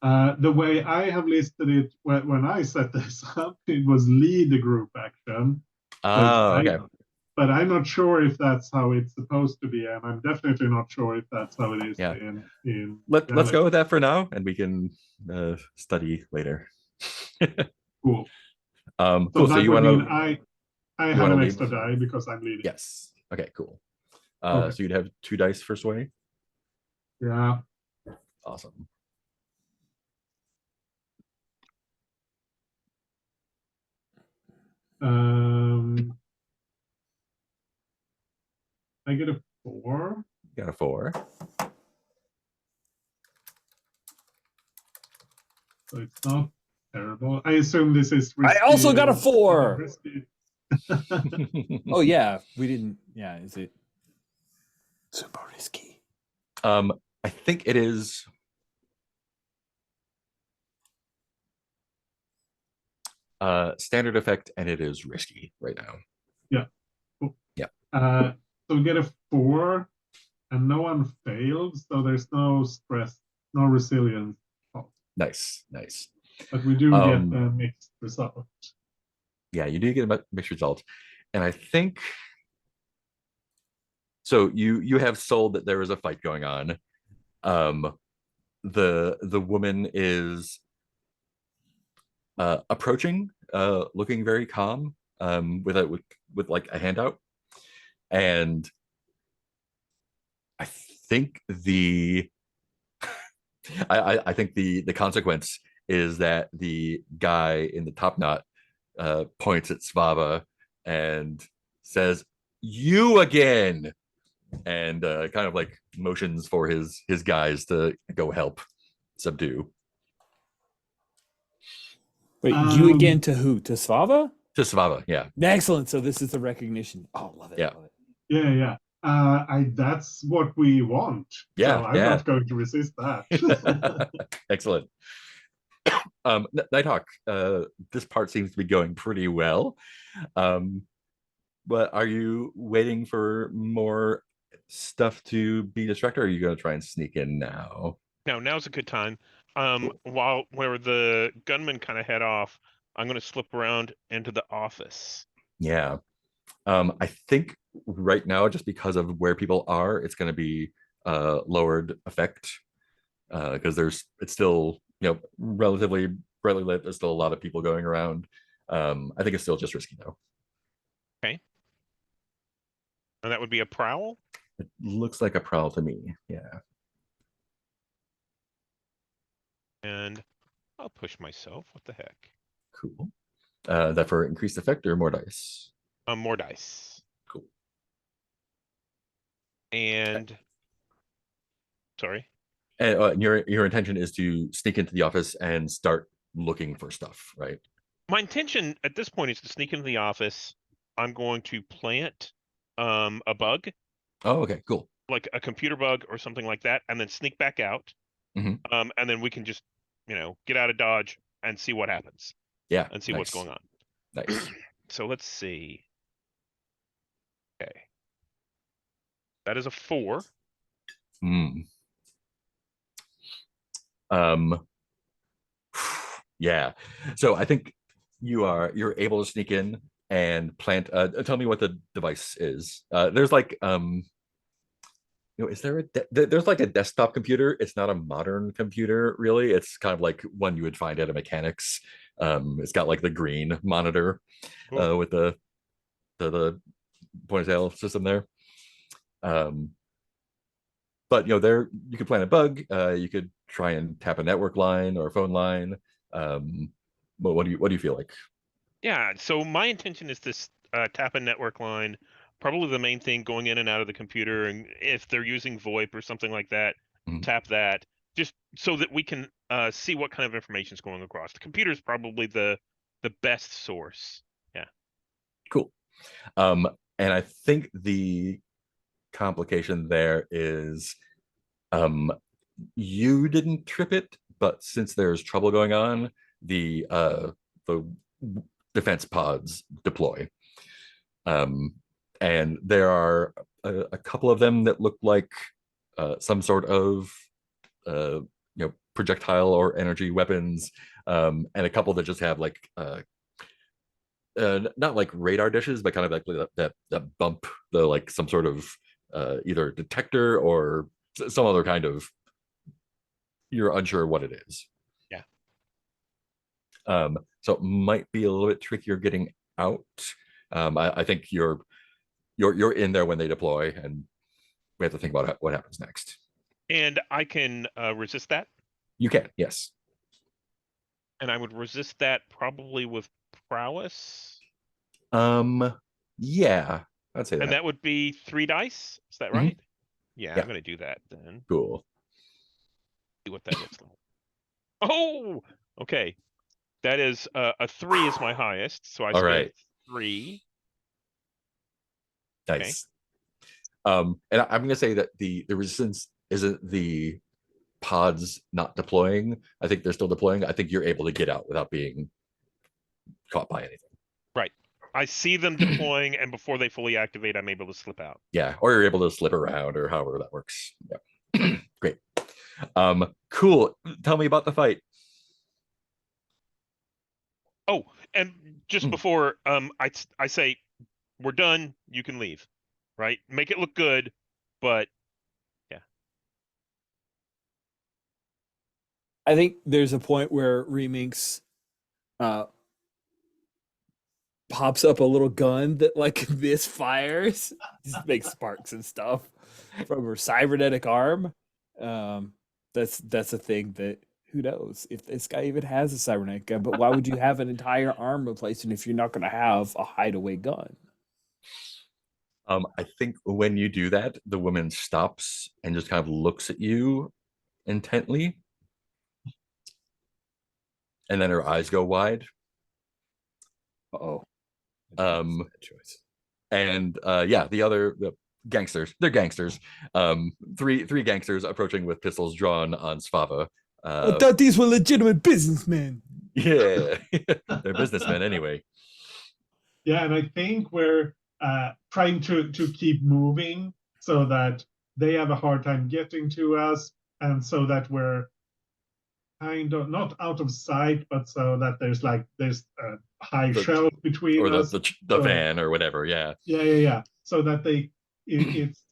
The way I have listed it when I set this up, it was lead a group action. Okay. But I'm not sure if that's how it's supposed to be, and I'm definitely not sure if that's how it is Yeah. in Let's go with that for now, and we can study later. Cool. Cool. So So that you would want mean to I you have want to an lead? extra die because I'm leading. Yes. Okay. Cool. Okay. So you'd have 2 dice for sway. Yeah. Awesome. I get a 4. Got a 4. So it's not terrible. I assume this is risky. I also got a 4. Risky. Oh yeah, we didn't. Yeah, is it super risky? I think it is. Standard effect, and it is risky right now. Yeah. Cool. Yeah. So we get a 4, and no one failed, so there's no stress, no resilience. Nice. But we do get a mixed result. Yeah, you do get a mixed result, and I think so. You have sold that there is a fight going on. The woman is approaching, looking very calm, with like a handout, and I think I think the consequence is that the guy in the top knot points at Svava and says, "You again," and kind of like motions for his guys to go help subdue. Wait, you again to who? To Svava? To Svava, yeah. Excellent. So this is the recognition. Oh, love it. Yeah. Love it. Yeah. That's what we want. Yeah, so I'm not going to resist that. Excellent. Nighthawk, this part seems to be going pretty well. But are you waiting for more stuff to be distracted, or are you going to try and sneak in now? No, now's a good time. Cool. While where the gunmen kind of head off, I'm going to slip around into the office. Yeah. I think right now, just because of where people are, it's going to be lowered effect because it's still relatively brightly lit. There's still a lot of people going around. I think it's still just risky though. Okay. And that would be a prowl? It looks like a prowl to me. Yeah. And I'll push myself. What the heck? Cool. That for increased effect or more dice? More dice. Cool. And sorry. And your intention is to sneak into the office and start looking for stuff, right? My intention at this point is to sneak into the office. I'm going to plant a bug, Oh, okay, cool. like a computer bug or something like that, and then sneak back out. Mhm. And then we can just, get out of Dodge and see what happens Yeah. and see what's going on. Nice. So let's see. Okay. That is a 4. Hmm. Um. Yeah. So I think you're able to sneak in and plant. Tell me what the device is. There's like is there there's like a desktop computer. It's not a modern computer, really. It's kind of like one you would find at a mechanics. It's got like the green monitor Cool. with the point of sale system there. But there you could plant a bug. You could try and tap a network line or a phone line. But what do you feel like? Yeah, so my intention is this tap a network line, probably the main thing going in and out of the computer, and if they're using VoIP or something like that, Mhm. tap that, just so that we can see what kind of information is going across. The computer is probably the best source. Yeah. Cool. And I think the complication there is you didn't trip it, but since there's trouble going on, the defense pods deploy. And there are a couple of them that look like some sort of projectile or energy weapons, and a couple that just have like not like radar dishes, but kind of like that bump, the like some sort of either detector or some other kind of, you're unsure what it is. Yeah. So it might be a little bit trickier getting out. I think you're in there when they deploy, and we have to think about what happens next. And I can resist that, You can, yes. and I would resist that probably with prowess, Yeah, I'd say and that. that would be 3 dice. Is that Mhm. right? Yeah, Yeah. I'm gonna do that then. Cool. See what that looks like. Oh, okay. That is a 3 is my highest, so I All spend right. 3. Nice. And I'm gonna say that the resistance isn't the pods not deploying. I think they're still deploying. I think you're able to get out without being caught by anything. Right. I see them deploying, and before they fully activate, I'm able to slip out. Yeah, or you're able to slip around, or however that works. Yeah. Great. Cool. Tell me about the fight. Oh, and just before I say we're done, you can leave. Right? Make it look good, but yeah. I think there's a point where Remix pops up a little gun that like misfires, just makes sparks and stuff from her cybernetic arm. That's a thing that, who knows if this guy even has a cybernetic gun. But why would you have an entire arm replacement if you're not going to have a hideaway gun? I think when you do that, the woman stops and just kind of looks at you intently, and then her eyes go wide. Oh, Um, bad choice. and yeah, the gangsters, they're gangsters. Three gangsters approaching with pistols drawn on Svava. I thought these were legitimate businessmen. Yeah, they're businessmen anyway. Yeah, and I think we're trying to keep moving so that they have a hard time getting to us, and so that we're kind of not out of sight, but so that there's a high The- shelf between or us. the So, van or whatever. Yeah. Yeah. So that it's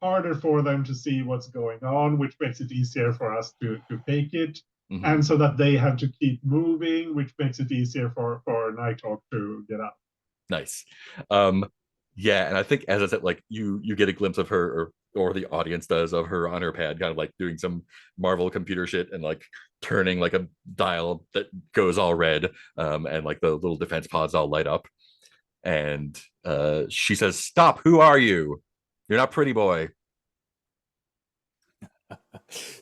harder for them to see what's going on, which makes it easier for us to take it. Mhm. And so that they have to keep moving, which makes it easier for Nighthawk to get out. Nice. Yeah, and I think as I said, like you get a glimpse of her, or the audience does, of her on her pad, kind of like doing some Marvel computer shit and like turning like a dial that goes all red, and like the little defense pods all light up. And she says, "Stop! Who are you? You're not Pretty Boy."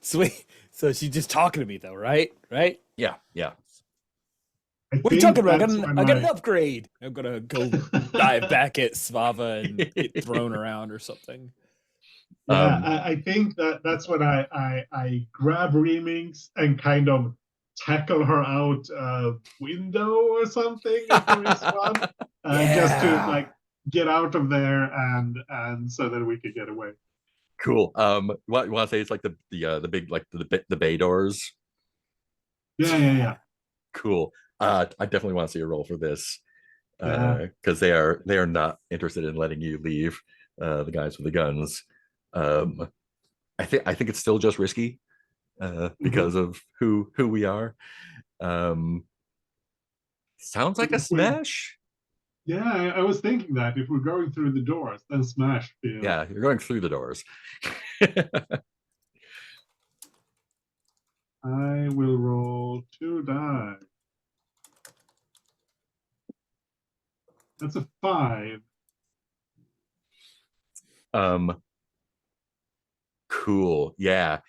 Sweet. So she's just talking to me though, right? Right? Yeah, yeah. I What are you think talking about? that's when I got an upgrade. I'm gonna go dive back at Svava and get thrown around or something. Yeah, Um, I think that's when I grab Remix and kind of tackle her out window or something if there is one, just to Yeah. like get out of there and so that we could get away. cool. What you want to say? It's like the big, like the bay doors. Yeah. Cool. I definitely want to see a roll for this, Yeah. because they are not interested in letting you leave. The guys with the guns. I think it's still just risky, because of who we are. Um, sounds like a If we, smash. yeah, I was thinking that if we're going through the doors, then smash feels. Yeah, you're going through the doors. I will roll 2 die. That's a 5. Cool. Yeah.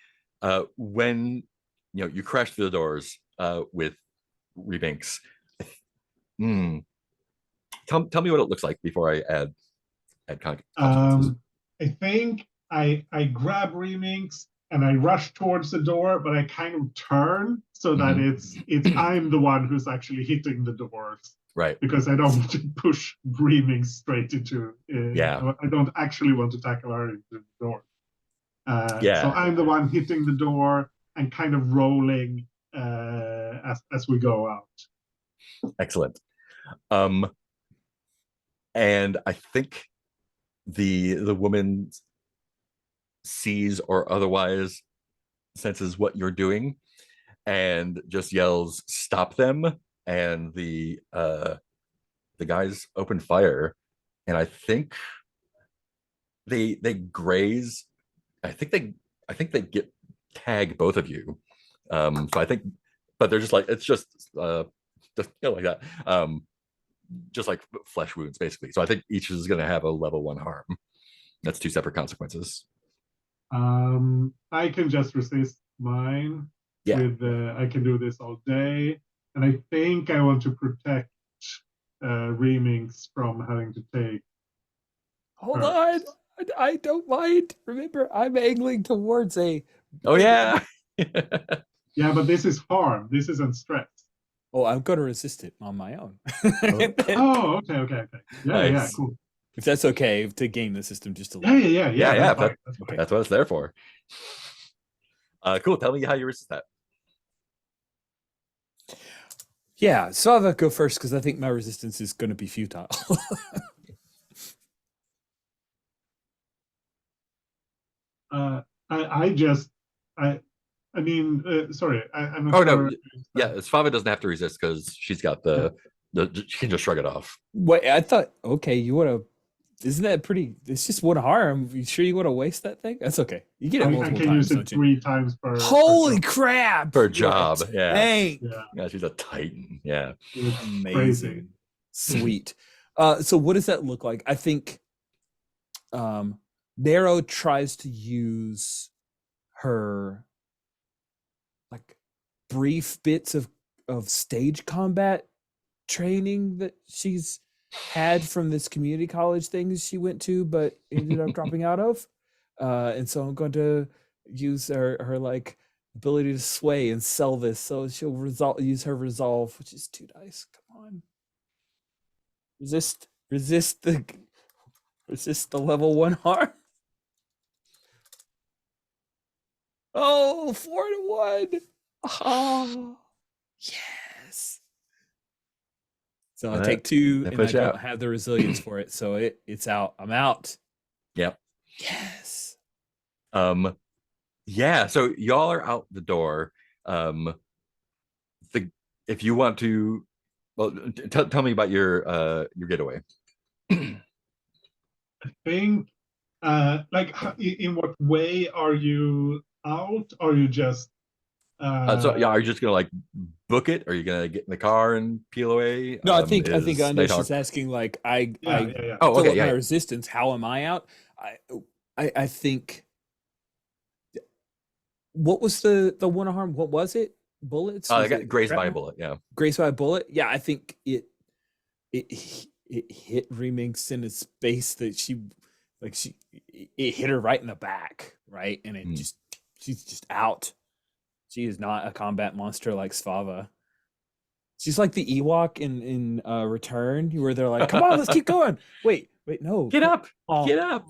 When you crash through the doors with Rebinks. Hmm. Tell me what it looks like before I add consequences. I think I grab Remix and I rush towards the door, but I kind of turn so that Mhm. it's I'm the one who's actually hitting the doors Right. because I don't want to push Remix straight into. Yeah. I don't actually want to tackle her into the door. So Yeah. I'm the one hitting the door and kind of rolling as we go out. Excellent. Um, and I think the woman sees or otherwise senses what you're doing and just yells, "Stop them!" And the guys open fire, and I think they graze. I think they get tag both of you. So I think, but they're just like, it's just like that. Just like flesh wounds basically. So I think each is going to have a level 1 harm. That's 2 separate consequences. I can just resist mine Yeah. with I can do this all day, and I think I want to protect Remix from having to take. Hold hurt. on. I don't mind. Remember, I'm angling towards a. Oh yeah. Yeah, but this is harm. This isn't stress. Oh, I'm going to resist it on my own. Oh, okay. Yeah, Nice. cool. If that's okay to game the system just a Yeah, little. Yeah. That's fine. That's fine. That's what it's there for. Cool. Tell me how you resist that. Yeah, so I'll go first because I think my resistance is going to be futile. I just I mean sorry I'm not Oh sure. no. Yeah, Svava doesn't have to resist because she's got the she can just shrug it off. Wait, I thought, okay, you want to. Isn't that pretty? It's just 1 harm. You sure you want to waste that thing? That's okay. You get it I multiple can times, use it don't you? 3 times per. Holy Per crap! For a You're job, yeah. tank. yeah, She's a titan. Yeah. it's Amazing. crazy. Sweet. So what does that look like? I think Nero tries to use her like brief bits of stage combat training that she's had from this community college thing she went to but ended up dropping out of. And so I'm going to use her like ability to sway and sell this, so she'll use her resolve, which is 2 dice. Come on. Resist the level 1 harm. Oh, 4-1. Oh, yes. So I take 2 that and I puts you don't out. have the resilience for it, so it's out. I'm out. Yep. Yes. Yeah, so y'all are out the door. The If you want to, well, tell me about your getaway. think like in what way are you out? Or are you just So yeah, are you just gonna like book it? Are you gonna get in the car and peel away? No, I think Is Anders Nighthawk? is asking like yeah, I yeah, yeah. Oh, fill okay, up yeah, my yeah. resistance. How am I out? I think what was the one harm? What was it? Bullets? I Was got it grazed by a shrapnel? bullet. Yeah. Grazed by a bullet? Yeah, I think it it hit Remix in a space that she it hit her right in the back, right? And it Hmm. just she's just out. She is not a combat monster like Svava. She's like the Ewok in Return, where they're like, "Come on, let's keep going." Wait, no. Get up! Oh, Get up!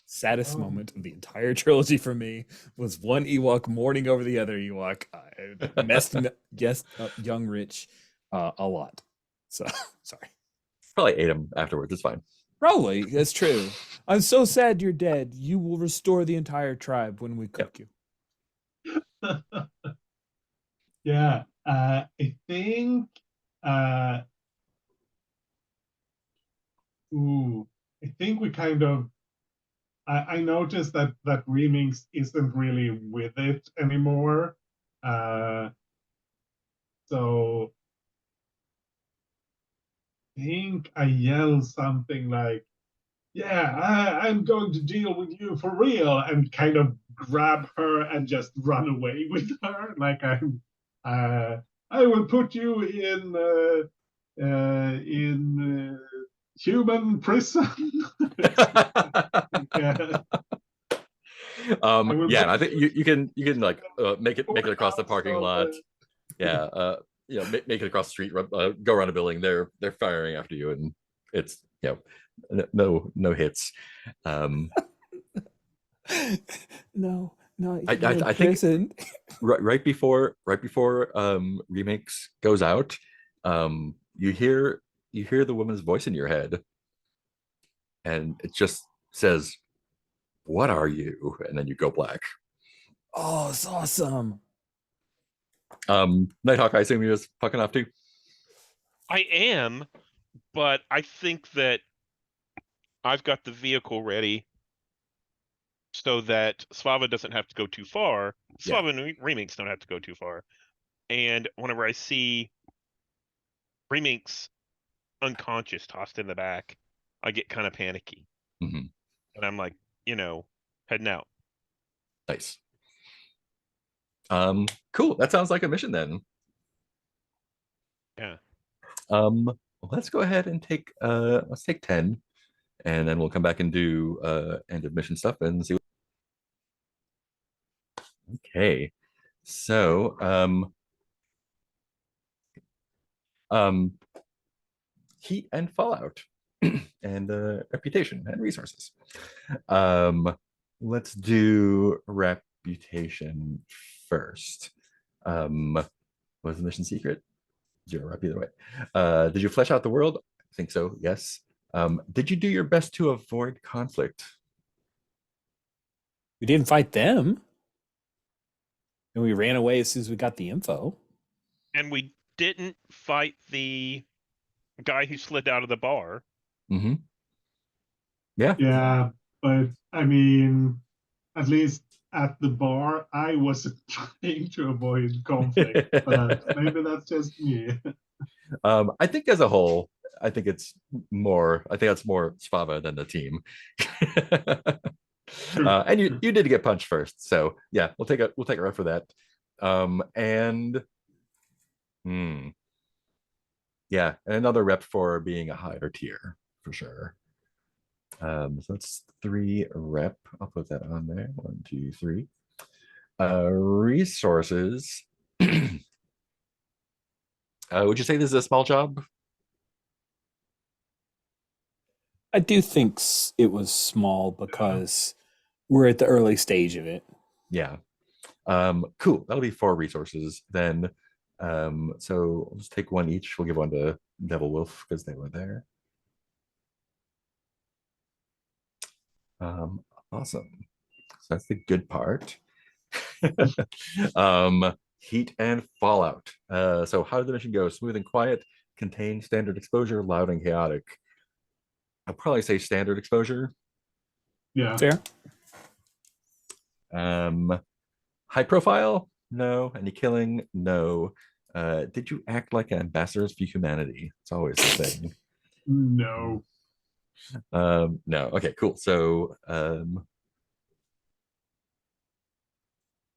saddest Oh. moment of the entire trilogy for me was one Ewok mourning over the other Ewok. It messed up young Rich a lot. So sorry. Probably ate him afterwards. It's fine. Probably that's true. I'm so sad you're dead. You will restore the entire tribe when we cook you. Yeah, I think. Uh, ooh, I think we kind of. I noticed that Remix isn't really with it anymore. Uh, so I think I yell something like, "Yeah, I'm going to deal with you for real," and kind of grab her and just run away with her. Like uh, I will put you in human prison. Yeah, I will Yeah, put I think you can like make it across the courthouse parking of, lot. Yeah, make it across the street. Go around a building. They're firing after you, and it's no hits. Um, No, no, you're I think imprisoned. right before remakes goes out, you hear the woman's voice in your head, and it just says, "What are you?" And then you go black. Oh, it's awesome. Nighthawk, I assume you're just fucking off too. I am, but I think that I've got the vehicle ready so that Svava doesn't have to go too far. Yeah. Svava and Remix don't have to go too far. And whenever I see Remix unconscious, tossed in the back, I get kind of panicky. Mhm. And I'm like, heading out. Nice. Cool. That sounds like a mission then. Yeah. Let's go ahead and let's take 10, and then we'll come back and do end of mission stuff and see. Okay. So um heat and fallout and reputation and resources. Let's do reputation first. Was the mission secret? 0 rep either way. Did you flesh out the world? I think so, yes. Did you do your best to avoid conflict? We didn't fight them, and we ran away as soon as we got the info. And we didn't fight the guy who slid out of the bar. Mm-hmm. Yeah. yeah, but I mean, at least at the bar, I wasn't trying to avoid conflict, but maybe that's just me. I think as a whole, I think that's more Svava than the team. And you did get punched first, so yeah, we'll take a rep for that. And yeah, and another rep for being a higher tier for sure. So that's 3 rep. I'll put that on there. 1, 2, 3. Resources. Would you say this is a small job? I do think it was small because we're at the early stage of it. Yeah. Cool. That'll be 4 resources then. So let's take 1 each. We'll give 1 to Devil Wolf because they were there. Awesome. So that's the good part. Heat and fallout. So how did the mission go? Smooth and quiet, contained, standard exposure, loud and chaotic. I'd probably say standard exposure. Yeah. Fair. High profile? No. Any killing? No. Did you act like ambassadors for humanity? It's always the thing. No. No. Okay, cool. So,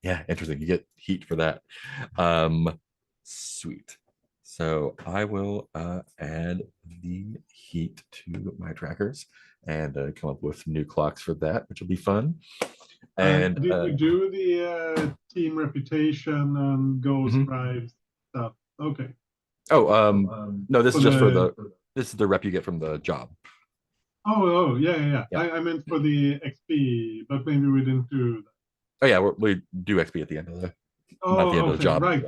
yeah, interesting. You get heat for that. Sweet. So I will add the heat to my trackers and come up with new clocks for that, which will be fun. And did we do the team reputation and ghost Mhm. drive stuff? Okay. no, this is For just for the- this is the rep you get from the job. Oh, yeah. Yeah. I meant for the XP, but maybe we didn't do that. Oh yeah, we do XP at the end of the not the end of the Okay. job. Right.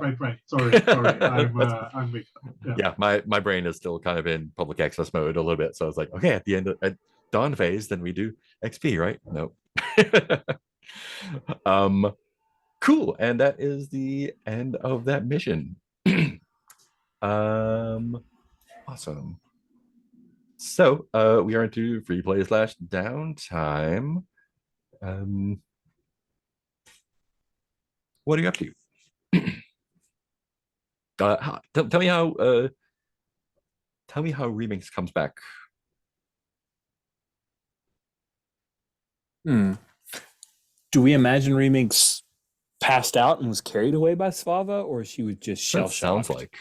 Sorry. I'm mixed up. Yeah. Yeah, my brain is still kind of in public access mode a little bit. So I was like, okay, at the end of at dawn phase, then we do XP, right? Nope. Cool. And that is the end of that mission. Awesome. So we are into free play / downtime. What are you up to? Tell me how Remix comes back. Do we imagine Remix passed out and was carried away by Svava, or she was just shell That sounds shocked? like,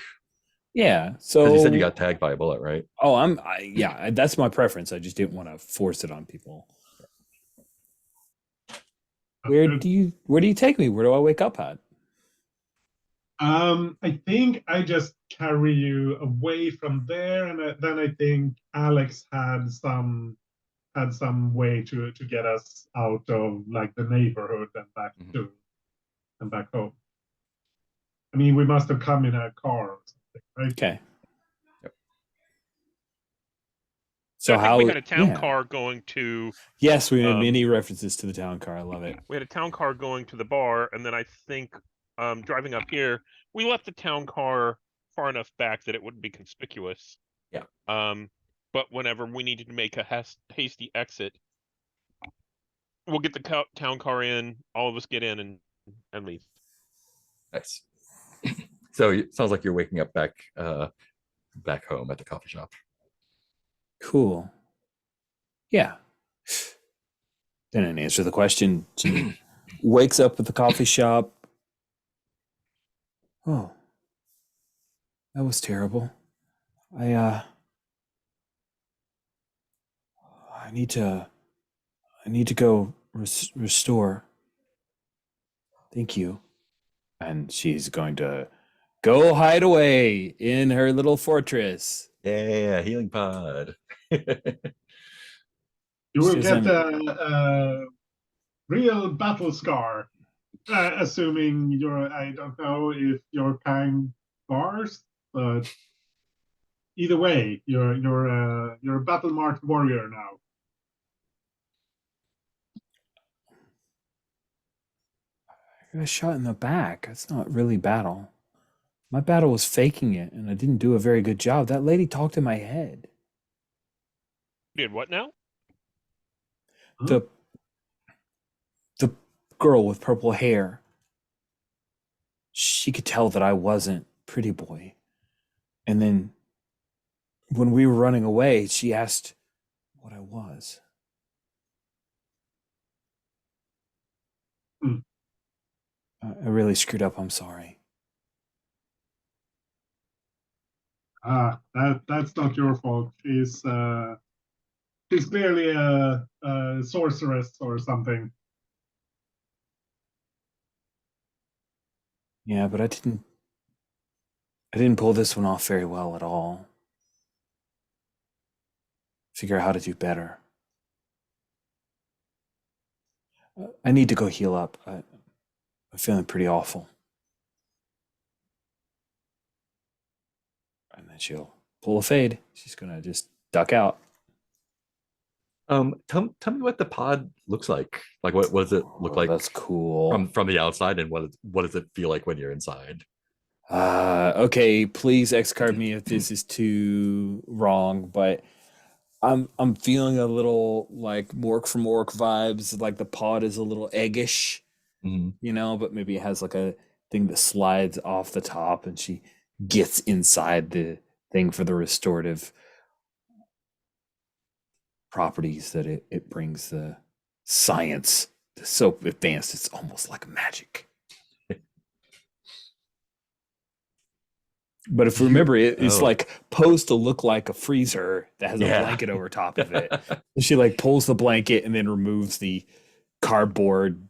Yeah. So because you said you got tagged by a bullet, right? Oh, yeah. That's my preference. I just didn't want to force it on people. Where do you take me? Where do I wake up at? I think I just carry you away from there, and then I think Alex had some way to get us out of like the neighborhood and back to and back home. I mean, we must have come in a car or something, right? Okay. Yep. So I think how we had a town car going to. Yes, we had many references to the town car. I love it. We had a town car going to the bar, and then I think driving up here, we left the town car far enough back that it wouldn't be conspicuous. Yeah. But whenever we needed to make a hasty exit, we'll get the town car in. All of us get in and leave. Nice. So it sounds like you're waking up back home at the coffee shop. Cool. Yeah. Didn't answer the question. She wakes up at the coffee shop. Oh, that was terrible. I need to go restore. Thank you. And she's going to go hide away in her little fortress. Yeah, healing pod. You will get a real battle scar, assuming I don't know if your kind bars, but either way, you're a battle marked warrior now. I got shot in the back. That's not really battle. My battle was faking it, and I didn't do a very good job. That lady talked in my head. Did what now? The girl with purple hair. She could tell that I wasn't Pretty Boy. And then when we were running away, she asked what I was. I really screwed up. I'm sorry. That's not your fault. She's clearly a sorceress or something. Yeah, but I didn't pull this one off very well at all. Figure out how to do better. I need to go heal up. I'm feeling pretty awful. And then she'll pull a fade. She's gonna just duck out. Tell me what the pod looks like. Like what does it look like? That's cool. From the outside, and what does it feel like when you're inside? Okay, please X card me if this is too wrong, but I'm feeling a little like Mork from Orc vibes. Like the pod is a little eggish, Mhm. but maybe it has like a thing that slides off the top, and she gets inside the thing for the restorative properties that it brings. The science is so advanced, it's almost like magic. But if you remember, it's like posed to look like a freezer that has a blanket over top of it. And she like pulls the blanket and then removes the cardboard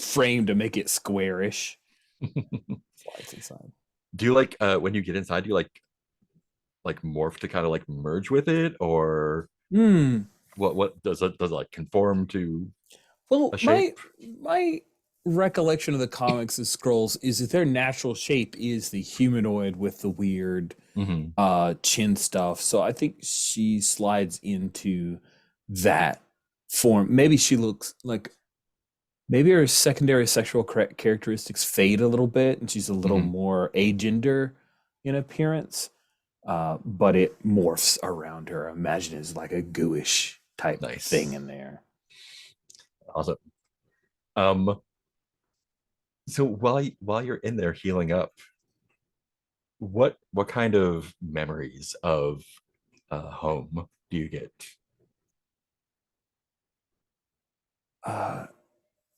frame to make it squarish. Slides inside. Do you like when you get inside, do you like morph to kind of like merge with it, or what does it like conform to Well, a shape? my recollection of the comics and scrolls is that their natural shape is the humanoid with the weird chin stuff. So I think she slides into that form. Maybe she looks like maybe her secondary sexual characteristics fade a little bit, and she's a little more agender in appearance. But it morphs around her. Imagine it's like a gooish type thing in there. Awesome. So while you're in there healing up, what kind of memories of home do you get?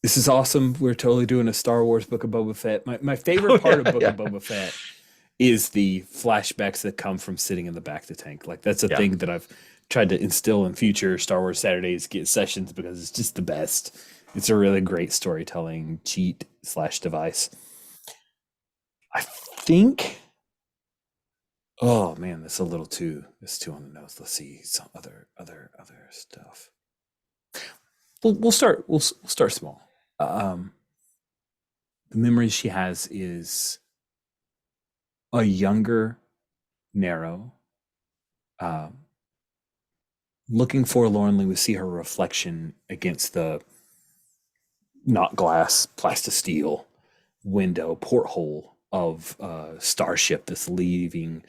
This is awesome. We're totally doing a Star Wars Book of Boba Fett. My favorite part of Book of Boba Fett is the flashbacks that come from sitting in the back of the tank. Like that's a thing that I've tried to instill in future Star Wars Saturdays get sessions because it's just the best. It's a really great storytelling cheat / device. I think. Oh man, that's a little too. It's too on the nose. Let's see some other stuff. We'll start. We'll start small. The memories she has is a younger Narrow. Looking forlornly, we see her reflection against the not glass, plastisteel window porthole of a starship that's leaving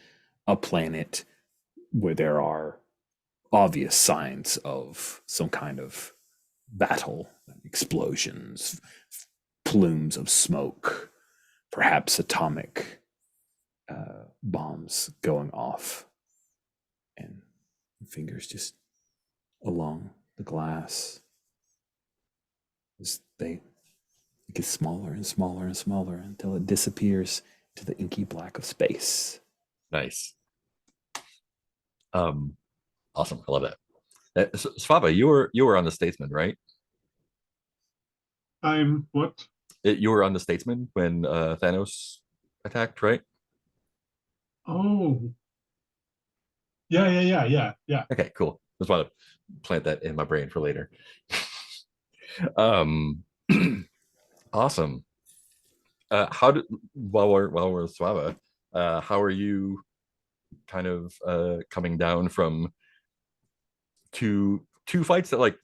a planet where there are obvious signs of some kind of battle, explosions, plumes of smoke, perhaps atomic bombs going off, and fingers just along the glass as they get smaller and smaller and smaller until it disappears to the inky black of space. Nice. Awesome. I love that. Svava, you were on the Statesman, right? I'm what? You were on the Statesman when Thanos attacked, right? Oh. Yeah. Okay, cool. Just want to plant that in my brain for later. Awesome. How did while we're with Swava, how are you kind of coming down from two fights that like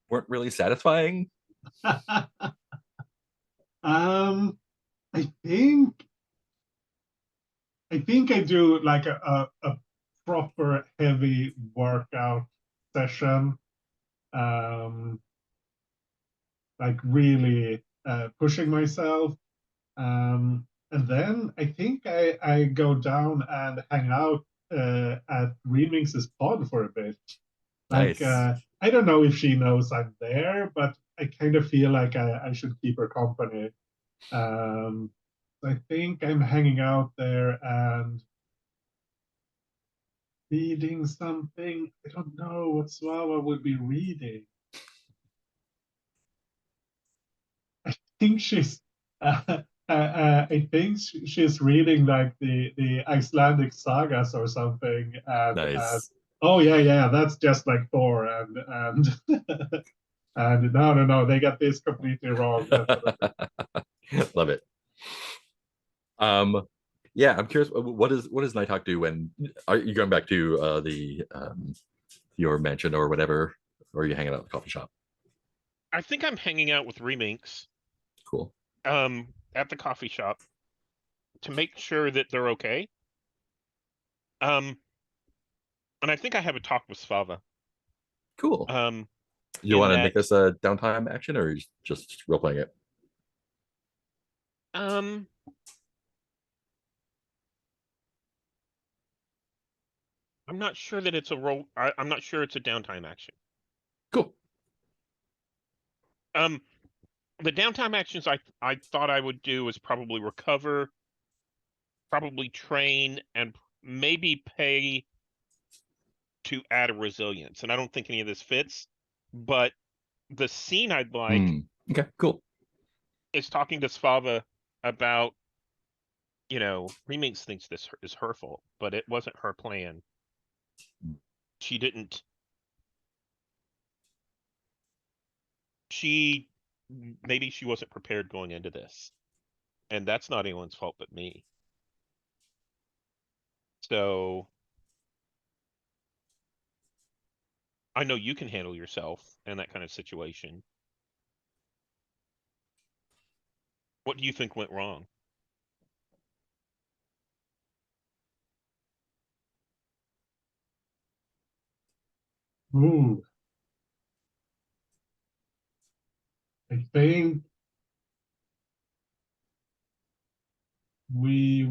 weren't really satisfying? I think I do like a proper heavy workout session. Like really pushing myself. And then I think I go down and hang out at Remix's pod for a bit. Like, Nice. I don't know if she knows I'm there, but I kind of feel like I should keep her company. I think I'm hanging out there and reading something. I don't know what Swava would be reading. I think she's I think she's reading like the Icelandic sagas or something. Nice. Oh yeah, that's just like Thor and and no, they got this completely wrong. Love it. Yeah, I'm curious. What does Nighthawk do when are you going back to the your mansion or whatever, or are you hanging out at the coffee shop? I think I'm hanging out with Reminks Cool. at the coffee shop to make sure that they're okay. And I think I have a talk with Svava. Cool. You in want to that make this a downtime action, or are you just role playing it? um I'm not sure that it's a role. I'm not sure it's a downtime action. Cool. The downtime actions I thought I would do is probably recover, probably train, and maybe pay to add a resilience. And I don't think any of this fits, but the scene I'd like Okay, cool. is talking to Svava about, Remix thinks this is her fault, but it wasn't her plan. She didn't. Maybe she wasn't prepared going into this, and that's not anyone's fault but me. So I know you can handle yourself in that kind of situation. What do you think went wrong? Ooh. I think we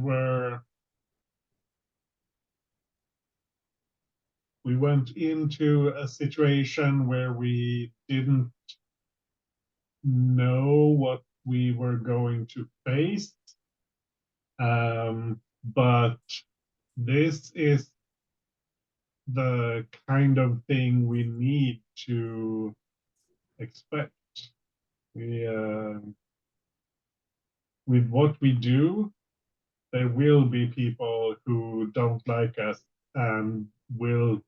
went into a situation where we didn't know what we were going to face. But this is the kind of thing we need to expect. With what we do, there will be people who don't like us and will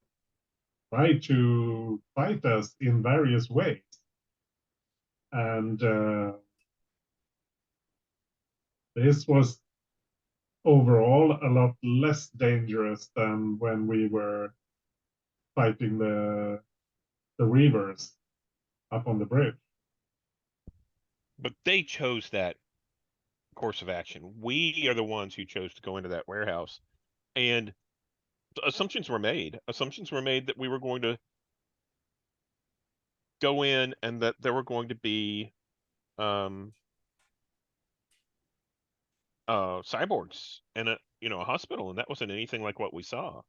try to fight us in various ways. And this was overall a lot less dangerous than when we were fighting the Reavers up on the bridge. But they chose that course of action. We are the ones who chose to go into that warehouse. And assumptions were made. Assumptions were made that we were going to go in and that there were going to be cyborgs in a hospital, and that wasn't anything like what we saw.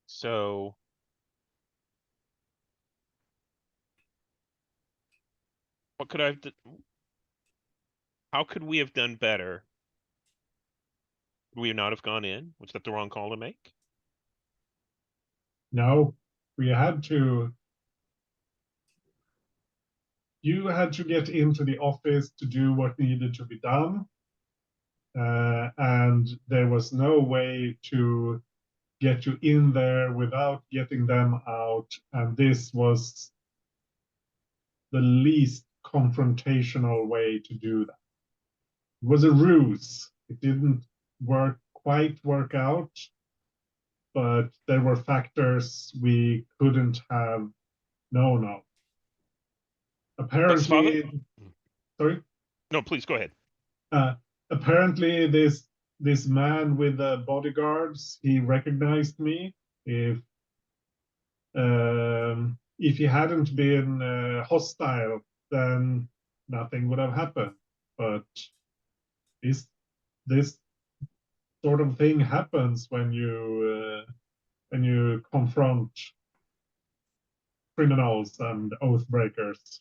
So what could I have how could we have done better? Would we not have gone in? Was that the wrong call to make? No, we had to. You had to get into the office to do what needed to be done. And there was no way to get you in there without getting them out. And this was the least confrontational way to do that. It was a ruse. It didn't quite work out, but there were factors we couldn't have known of. Apparently, sorry? No, please go ahead. Apparently, this man with the bodyguards, he recognized me. If he hadn't been hostile, then nothing would have happened. But this sort of thing happens when you confront criminals and oath breakers.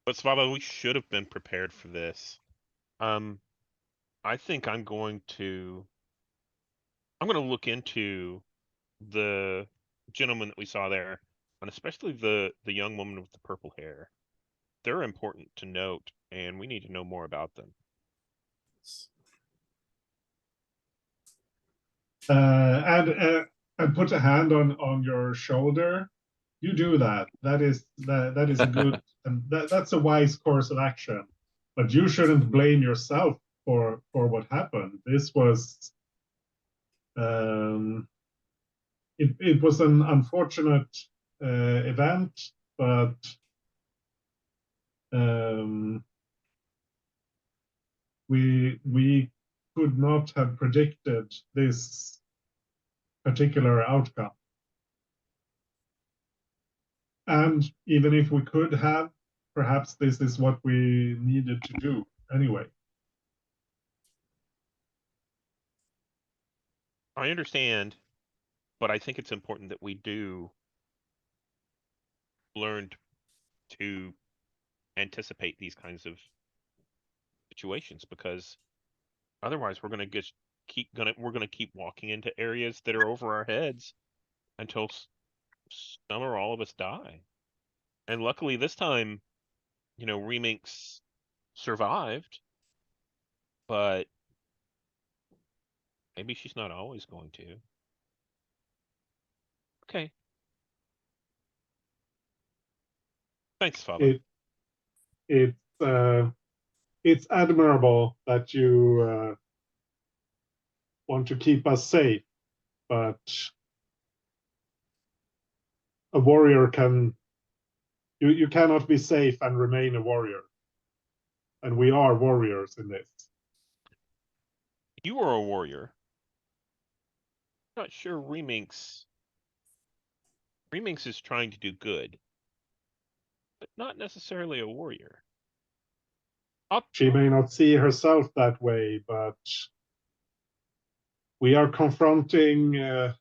But Svava, we should have been prepared for this. I think I'm going to look into the gentleman that we saw there, and especially the young woman with the purple hair. They're important to note, and we need to know more about them. And put a hand on your shoulder. You do that. That is a good and that's a wise course of action. But you shouldn't blame yourself for what happened. This was it was an unfortunate event, but we could not have predicted this particular outcome. And even if we could have, perhaps this is what we needed to do anyway. I understand, but I think it's important that we do learn to anticipate these kinds of situations, because otherwise we're gonna keep walking into areas that are over our heads until some or all of us die. And luckily this time, Reminx survived, but maybe she's not always going to. Okay. Thanks, Father. It's admirable that you want to keep us safe, but a warrior you cannot be safe and remain a warrior. And we are warriors in this. You are a warrior. I'm not sure Reminx is trying to do good, but not necessarily a warrior. She may not see herself that way, but we are confronting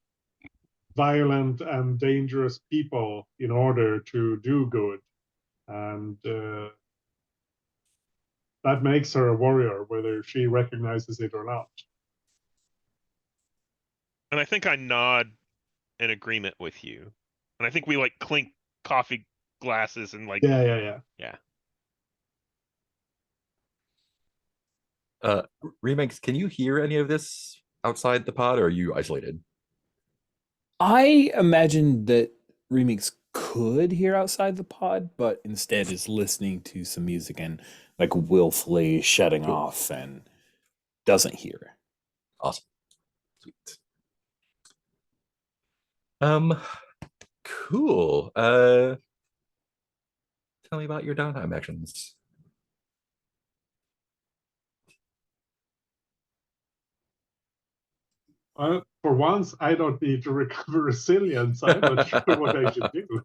violent and dangerous people in order to do good. And that makes her a warrior, whether she recognizes it or not. And I think I nod in agreement with you. And I think we clink coffee glasses and Yeah. Remakes, can you hear any of this outside the pod, or are you isolated? I imagine that Remix could hear outside the pod, but instead is listening to some music and willfully shutting Cool. off and doesn't hear. Awesome. Sweet. Cool. Tell me about your downtime actions. For once, I don't need to recover resilience. I'm not sure what I should do.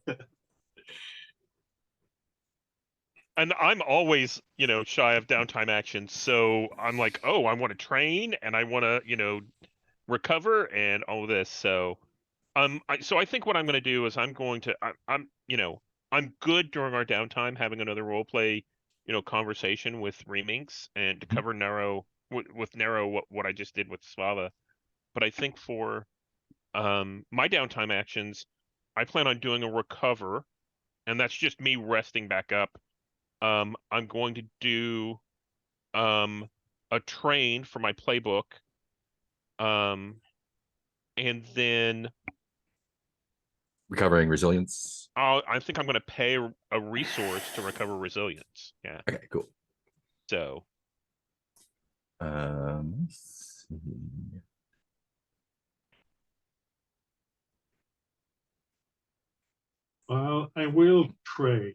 And I'm always, shy of downtime actions. So I'm like, oh, I want to train and I want to, recover and all of this. So, I think what I'm going to do is I'm good during our downtime having another role play, conversation with Reminx and to cover narrow with narrow what I just did with Svava. But I think for my downtime actions, I plan on doing a recover, and that's just me resting back up. I'm going to do a train for my playbook, and then Recovering resilience. I think I'm going to pay a resource to recover resilience. Yeah. Okay, cool. So. Let's see. Well, I will train.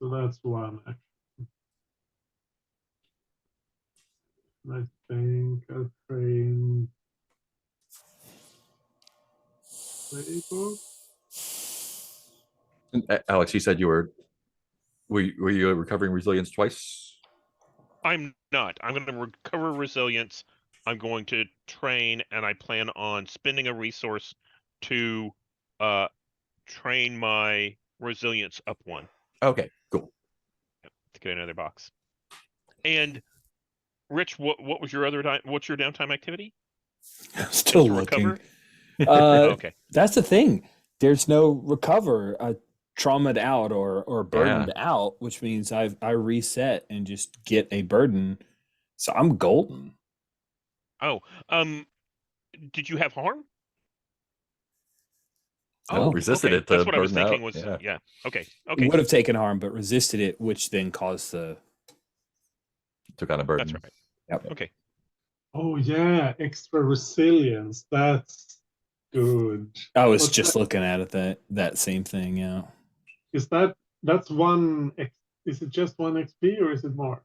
So that's one. I think I'll train playbook. Alex, you said you were you recovering resilience twice? I'm not. I'm going to recover resilience. I'm going to train, and I plan on spending a resource to train my resilience up one. Okay, cool. To get another box. And Rich, what's your downtime activity? Still to looking. Recover? Okay. That's the thing. There's no recover. Traumatized out or burdened out, which means I reset and just get a burden. So I'm golden. Oh, did you have harm? Oh, resisted okay. it. That's what I was thinking. Out. Yeah. Okay. Would have taken harm, but resisted it, which then caused the took on a burden. That's right. Yep. Okay. Oh yeah, extra resilience. That's good. I was just looking at it that same thing. Yeah. Is that's one? Is it just one XP or is it more?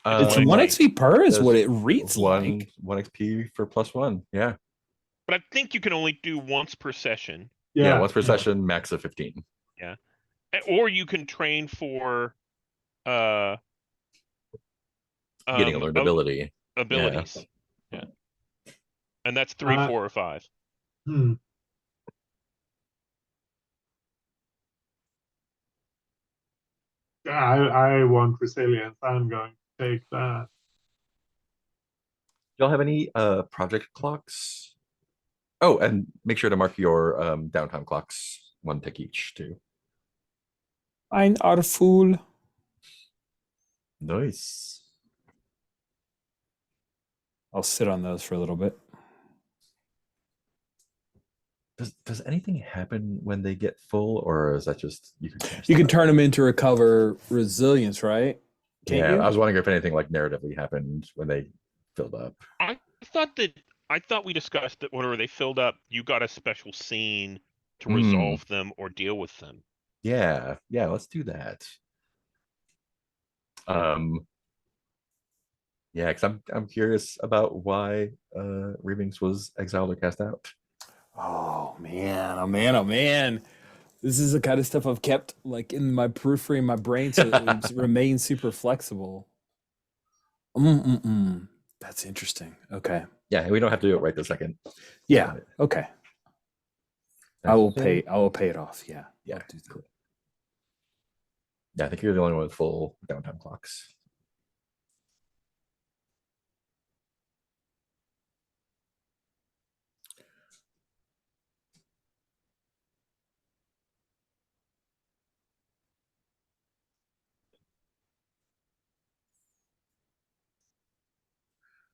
It's like- 1 XP per is That's what it reads one like. 1 XP for +1. Yeah. But I think you can only do once per session. Yeah, once per session, max of 15. Or you can train for Getting a learned ability. abilities. Yeah. And that's 3, 4, or 5. Hmm. I want resilience. I'm going to take that. Y'all have any project clocks? Oh, and make sure to mark your downtime clocks, 1 tick each too. Ein are fool. Nice. I'll sit on those for a little bit. Does anything happen when they get full, or is that just you can change You can that? turn them into recover resilience, right? Can't Yeah, you? I was wondering if anything like narratively happened when they filled up. I thought we discussed that whenever they filled up, you got a special scene to resolve them or deal with them. Yeah, let's do that. Yeah, because I'm curious about why Reavers was exiled or cast out. Oh man, oh man, oh man. This is the kind of stuff I've kept like in my periphery in my brain so it remains super flexible. That's interesting. Okay. Yeah, we don't have to do it right this second. Yeah. Okay. I will pay it off. Yeah. Yeah, I'll do that. cool. Yeah, I think you're the only one with full downtime clocks.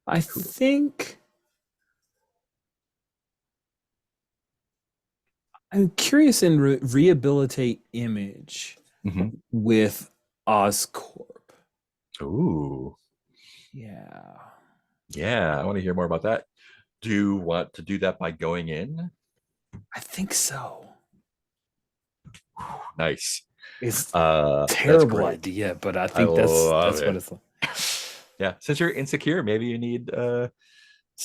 I think I'm curious in rehabilitate image with Oscorp. Ooh. Yeah. Yeah, I want to hear more about that. Do you want to do that by going in? I think so. Nice. It's that's terrible great. idea, but I think that's what it's like. Yeah, since you're insecure, maybe you need a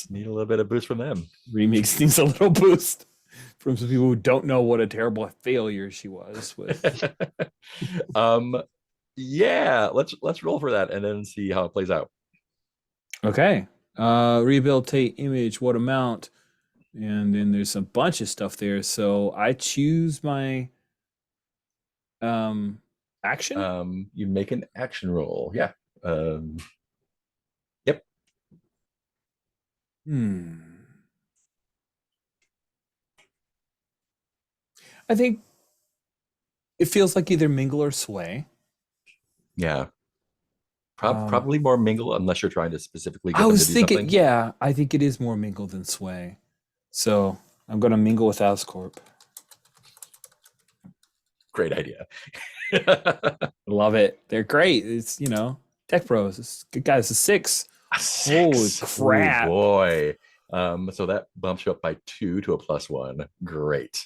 little bit of boost from them. Remix needs a little boost from some people who don't know what a terrible failure she was with. Yeah, let's roll for that and then see how it plays out. Okay. Rehabilitate image, what amount? And then there's a bunch of stuff there. So I choose my action. You make an action roll. Yeah. Yep. I think it feels like either mingle or sway. Yeah. Probably more mingle unless you're trying to specifically get I them was to do thinking, something. yeah, I think it is more mingle than sway. So I'm going to mingle with Oscorp. Great idea. Love it. They're great. It's, tech pros. It's good guys. A 6. A 6. Holy crap. Oh boy. So that bumps you up by 2 to a +1. Great.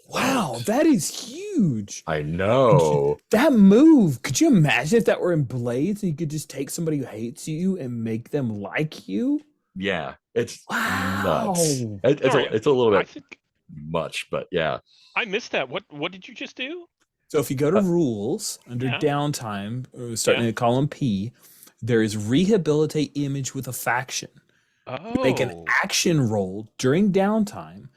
Wow, that is huge. I know. That move, could you imagine if that were in Blades and you could just take somebody who hates you and make them like you? Yeah, it's Wow. nuts. It's a little bit much, but yeah. I missed that. What did you just do? So if you go to rules under downtime, starting at column P, there is rehabilitate image with a faction. Oh. Make an action roll during downtime.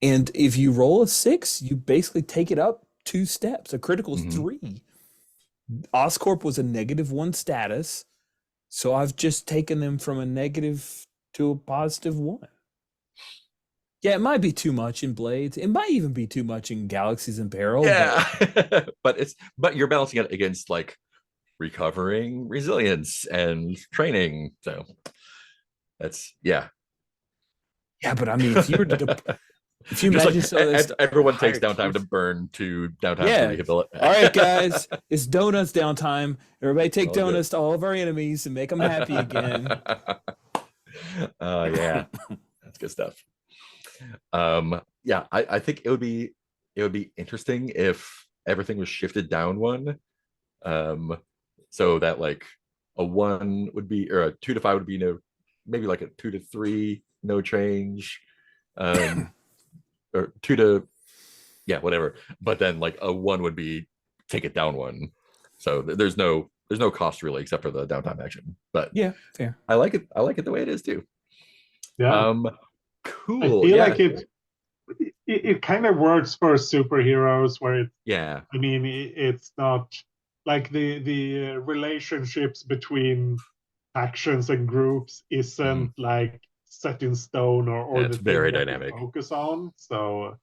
And if you roll a 6, you basically take it up 2 steps. A critical is 3. Oscorp was a -1 status. So I've just taken them from a negative to a +1. Yeah, it might be too much in Blades. It might even be too much in Galaxies and Peril. Yeah. but you're balancing it against like recovering resilience and training. So that's Yeah, but I mean, if you were to if you imagine everyone takes downtime to burn to downtime to rehabilitate. All right, guys, it's donuts downtime. Everybody take donuts to all of our enemies and make them happy again. Yeah, that's good stuff. Yeah, I think it would be interesting if everything was shifted down 1 So that like a 1 would be, or a 2 to 5 would be no, maybe like a 2 to 3 no change, or 2 to, yeah, whatever. But then like a 1 would be take it down 1. So there's no cost really except for the downtime action. But Yeah, fair. I like it. I like it the way it is too. Yeah. I Cool. feel Yeah. like it kind of works for superheroes where Yeah. I mean, it's not like the relationships between factions and groups isn't like set in stone or Yeah, the it's very thing that dynamic. you focus on. So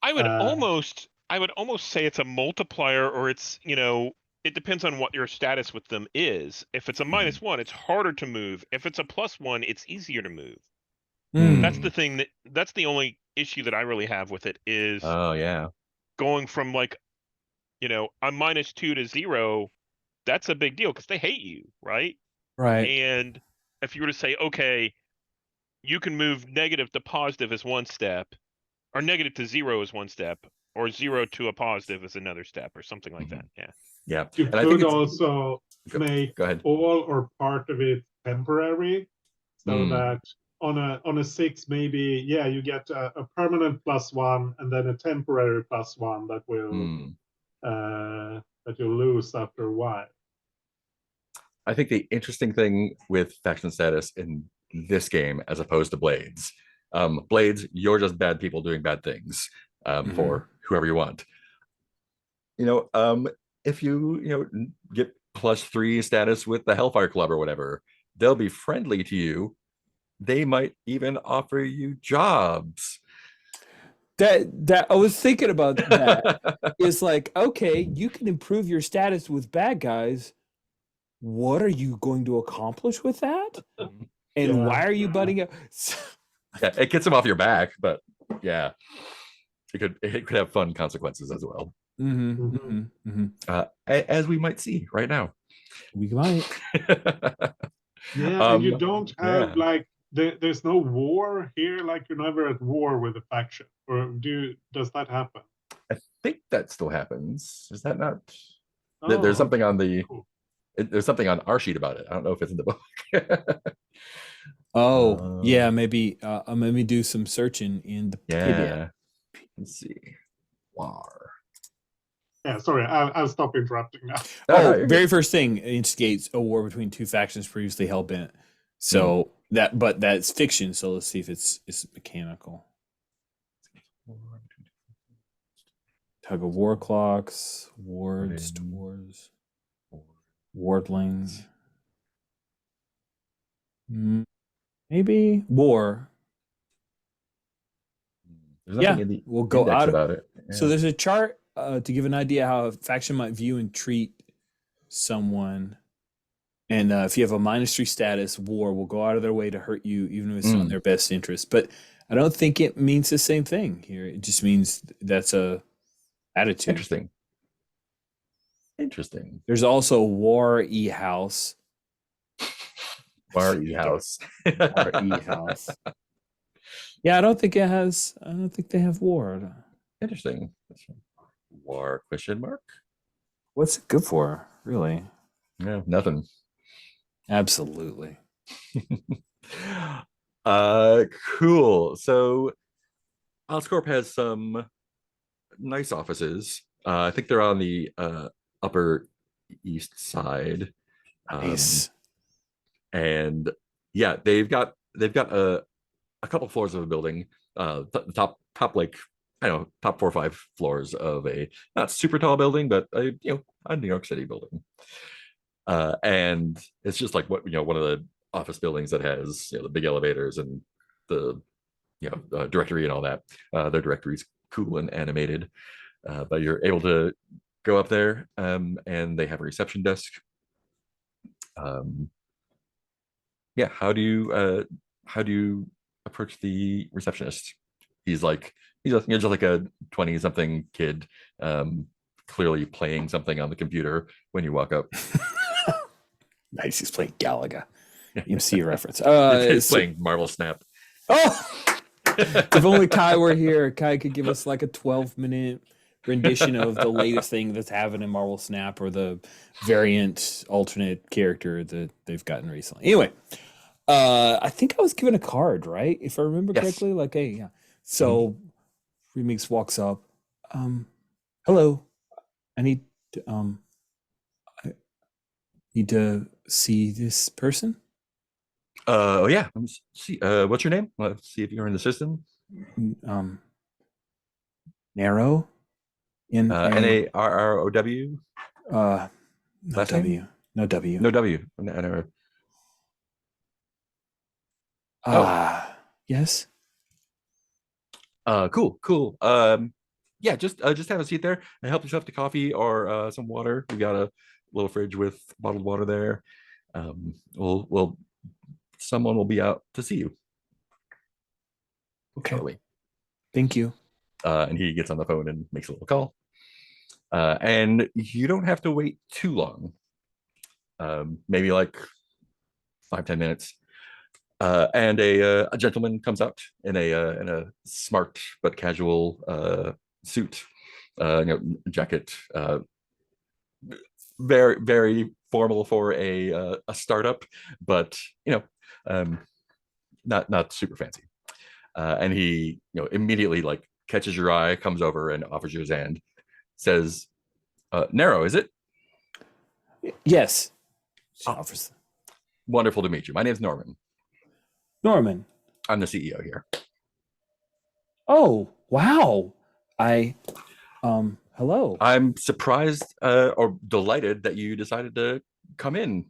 I would uh, almost say it's a multiplier, or it's, it depends on what your status with them is. If it's a -1, it's harder to move. If it's a +1, it's easier to move. That's the thing that's the only issue that I really have with it is Oh yeah. going from like, a -2 to 0. That's a big deal because they hate you, right? Right. And if you were to say, okay, you can move negative to positive as one step, or negative to 0 is one step, or 0 to a positive is another step, or something like that. Yeah. Yeah. you And I think could it's also go, make go ahead. all or part of it temporary, so Mm. that on a 6 maybe you get a permanent +1 and then a temporary +1 that will Mm. that you'll lose after a while. I think the interesting thing with faction status in this game, as opposed to Blades, Blades, you're just bad people doing bad things for whoever you want. If you get +3 status with the Hellfire Club or whatever, they'll be friendly to you. They might even offer you jobs. That I was thinking about that. It's like, okay, you can improve your status with bad guys. What are you going to accomplish with that? And why are you butting up? Yeah, it gets them off your back, but yeah, it could have fun consequences as well. As we might see right now. We might. And you don't have like there's no war here. Like you're never at war with a faction, or does that happen? I think that still happens. Is that not? Oh, There's something on the. cool. There's something on our sheet about it. I don't know if it's in the book. Yeah, maybe maybe do some searching in the yeah. Let's see. War. Yeah, sorry, I'll stop interrupting now. Very first thing instigates a war between two factions previously hell bent. So but that's fiction. So let's see if it's mechanical. Tug of war clocks, wards, tours, wardlings. Maybe war. There's nothing in the we'll go out about it. Yeah. So there's a chart to give an idea how a faction might view and treat someone. And if you have a -3 status, war will go out of their way to hurt you, even if it's not in their best interest. But I don't think it means the same thing here. It just means that's a attitude. Interesting. There's also War E House. War E House. War E House. Yeah, I don't think it has. I don't think they have war. Interesting. War ? What's it good for, really? Yeah, nothing. Absolutely. Cool. So Oscorp has some nice offices. I think they're on the upper east side. Nice. And yeah, they've got a couple floors of a building. Top like I don't know, top 4 or 5 floors of a not super tall building, but a New York City building. And it's just like one of the office buildings that has the big elevators and the directory and all that. Their directory is cool and animated, but you're able to go up there, and they have a reception desk. How do you approach the receptionist? He's just like a 20-something kid, clearly playing something on the computer when you walk up. Nice, he's playing Galaga. MC reference. He's playing Marvel Snap. Oh, if only Kai were here, Kai could give us like a 12-minute rendition of the latest thing that's happened in Marvel Snap or the variant alternate character that they've gotten recently. Anyway, I think I was given a card, right? If I remember Yes. correctly, like, hey, yeah. So Remix walks up. Hello. I need I need to see this person. Oh yeah. Let's see. What's your name? Let's see if you're in the system. Narrow. Narrow. No Last W. name? No W. No W. No. Yes. Cool. Yeah, just have a seat there and help yourself to coffee or some water. We got a little fridge with bottled water there. We'll someone will be out to see you Okay. shortly. Thank you. And he gets on the phone and makes a little call. And you don't have to wait too long. Maybe like 5-10 minutes. And a gentleman comes out in a smart but casual suit, jacket, very very formal for a startup, but not super fancy. And he immediately like catches your eye, comes over and offers you his hand, says, "Narrow, is it?" Yes. She Oh. offers. Wonderful to meet you. My name's Norman. Norman. I'm the CEO here. Oh, wow. Hello. I'm surprised or delighted that you decided to come in.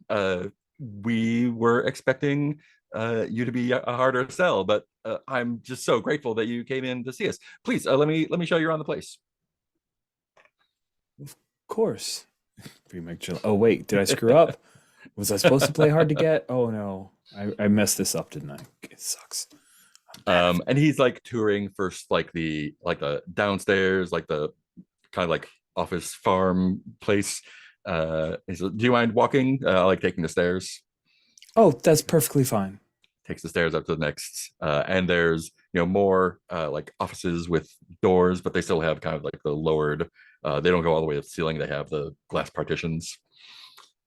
We were expecting you to be a harder sell, but I'm just so grateful that you came in to see us. Please, let me show you around the place. Of course. Pretty much. Oh, wait. Did I screw up? Was I supposed to play hard to get? Oh, no. I messed this up, didn't I? It sucks. And he's like touring first, like the downstairs, like the kind of like office farm place. He said, "Do you mind walking? I like taking the stairs." Oh, that's perfectly fine. Takes the stairs up to the next, and there's more like offices with doors, but they still have kind of like the lowered. They don't go all the way to the ceiling. They have the glass partitions,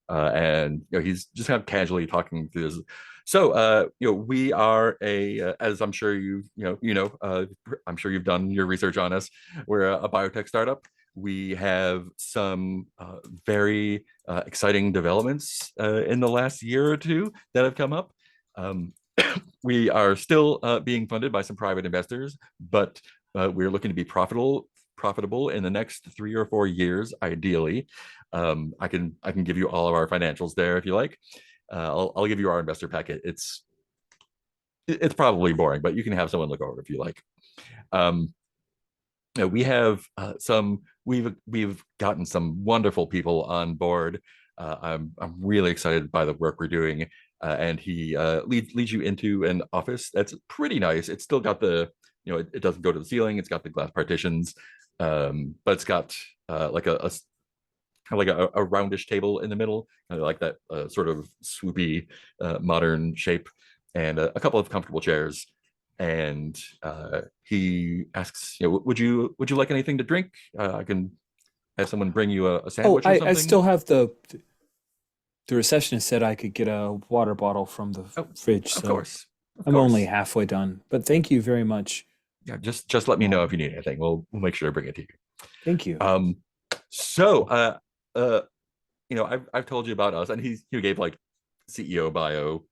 and he's just kind of casually talking through this. So we are as I'm sure I'm sure you've done your research on us. We're a biotech startup. We have some very exciting developments in the last year or two that have come up. We are still being funded by some private investors, but we're looking to be profitable in the next 3 or 4 years, ideally. I can give you all of our financials there if you like. I'll give you our investor packet. It's probably boring, but you can have someone look over if you like. We have we've gotten some wonderful people on board. I'm really excited by the work we're doing. And he leads you into an office that's pretty nice. It's still got the it doesn't go to the ceiling. It's got the glass partitions, but it's got like a kind of like a roundish table in the middle, kind of like that sort of swoopy modern shape, and a couple of comfortable chairs. And he asks, would you like anything to drink? I can have someone bring you a sandwich or something. I still have the receptionist said I could get a water bottle from the fridge. Of so course. I'm only halfway done, but thank you very much. Yeah, just let me know if you need anything. We'll make sure to bring it to you. Thank you. So I've told you about us, and he gave like CEO bio,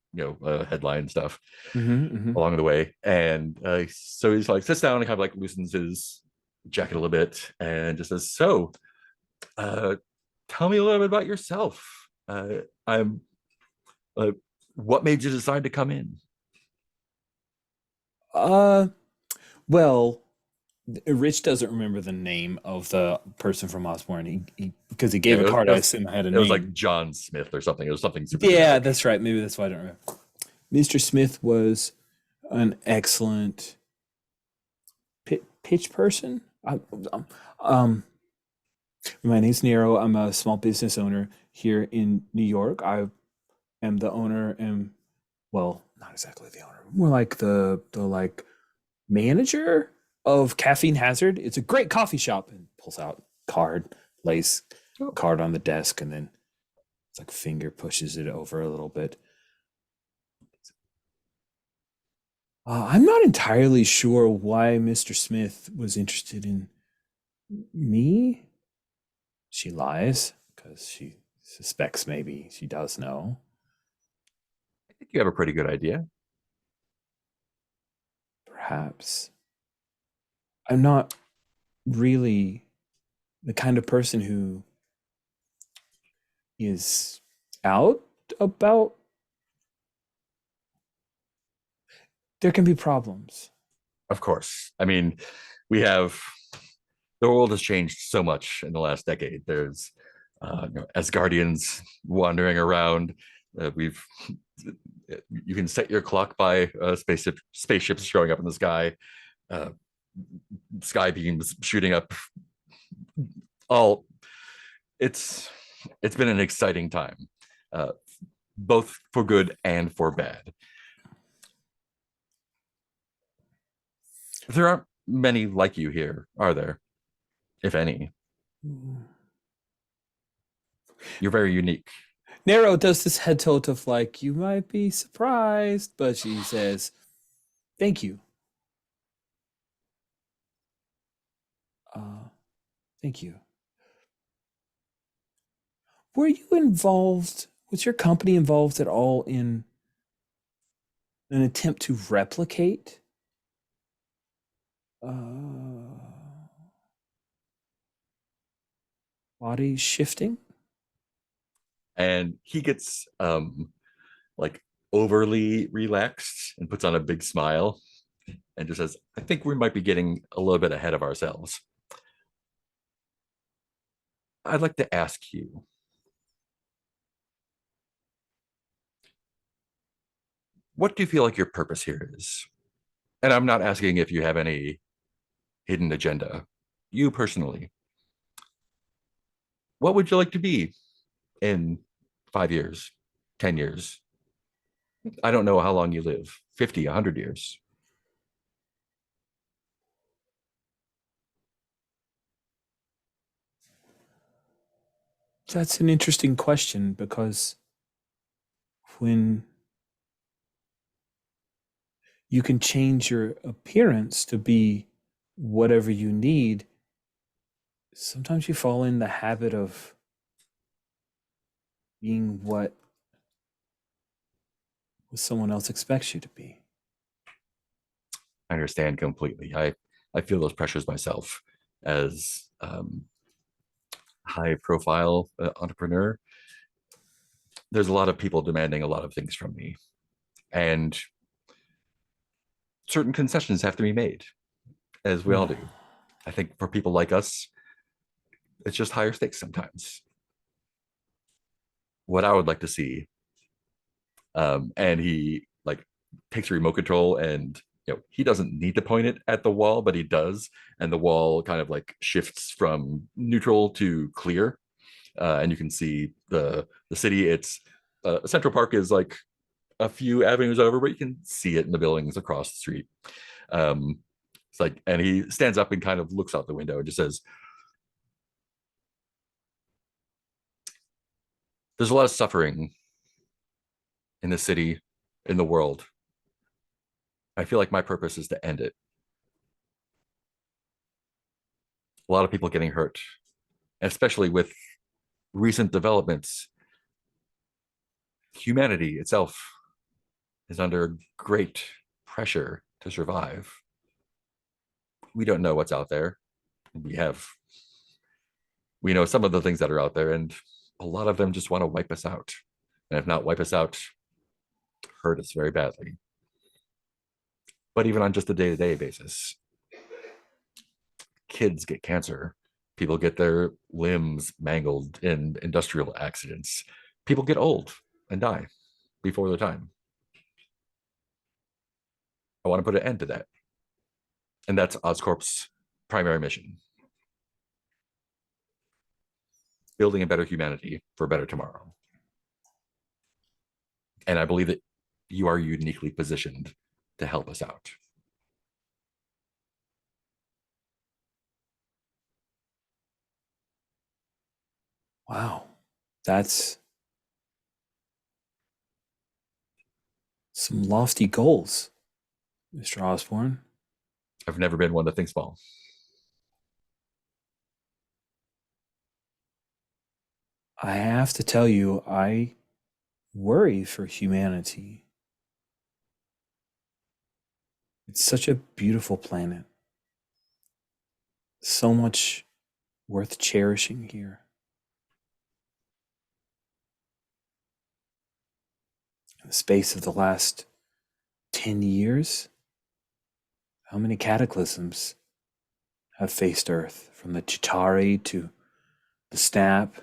headline stuff along the way, and so he's like sits down and kind of like loosens his jacket a little bit and just says, "So, tell me a little bit about yourself. What made you decide to come in?" Well, Rich doesn't remember the name of the person from Osborne. He because he gave a card. I assume I had a name. It was like John Smith or something. It was something super. Yeah, dramatic. that's right. Maybe that's why I don't remember. Mr. Smith was an excellent pitch person. My name's Nero. I'm a small business owner here in New York. I am the owner, and well, not exactly the owner, more like the like manager of Caffeine Hazard. It's a great coffee shop in pulls out card, lays Oh. card on the desk, and then it's like finger pushes it over a little bit. I'm not entirely sure why Mr. Smith was interested in me. She lies because she suspects maybe she does know. I think you have a pretty good idea. Perhaps. I'm not really the kind of person who is out about. There can be problems. Of course. I mean, we have the world has changed so much in the last decade. There's Asgardians wandering around. We've you can set your clock by spaceships showing up in the sky, sky beams shooting up. All it's been an exciting time, both for good and for bad. There aren't many like you here, are there? If any. You're very unique. Nero does this head tilt of like, you might be surprised, but she says, thank you. Thank you. Were you involved? Was your company involved at all in an attempt to replicate body shifting? And he gets like overly relaxed and puts on a big smile and just says, I think we might be getting a little bit ahead of ourselves. I'd like to ask you, what do you feel like your purpose here is? And I'm not asking if you have any hidden agenda. You personally, what would you like to be in 5 years, 10 years? I don't know how long you live, 50, 100 years. That's an interesting question because when you can change your appearance to be whatever you need, sometimes you fall in the habit of being what someone else expects you to be. I understand completely. I feel those pressures myself as high profile entrepreneur. There's a lot of people demanding a lot of things from me, and certain concessions have to be made, as we all do. I think for people like us, it's just higher stakes sometimes. What I would like to see, and he like takes a remote control, and he doesn't need to point it at the wall, but he does, and the wall kind of like shifts from neutral to clear, and you can see the city. It's Central Park is like a few avenues over, but you can see it in the buildings across the street. It's like, and he stands up and kind of looks out the window and just says, there's a lot of suffering in the city, in the world. I feel like my purpose is to end it. A lot of people getting hurt, especially with recent developments. Humanity itself is under great pressure to survive. We don't know what's out there. We know some of the things that are out there, and a lot of them just want to wipe us out. And if not wipe us out, hurt us very badly. But even on just a day-to-day basis, kids get cancer. People get their limbs mangled in industrial accidents. People get old and die before their time. I want to put an end to that. And that's Oscorp's primary mission. Building a better humanity for a better tomorrow. And I believe that you are uniquely positioned to help us out. Wow. That's some lofty goals, Mr. Osborne. I've never been one to think small. I have to tell you, I worry for humanity. It's such a beautiful planet. So much worth cherishing here. In the space of the last 10 years, how many cataclysms have faced Earth? From the Chitauri to the Snap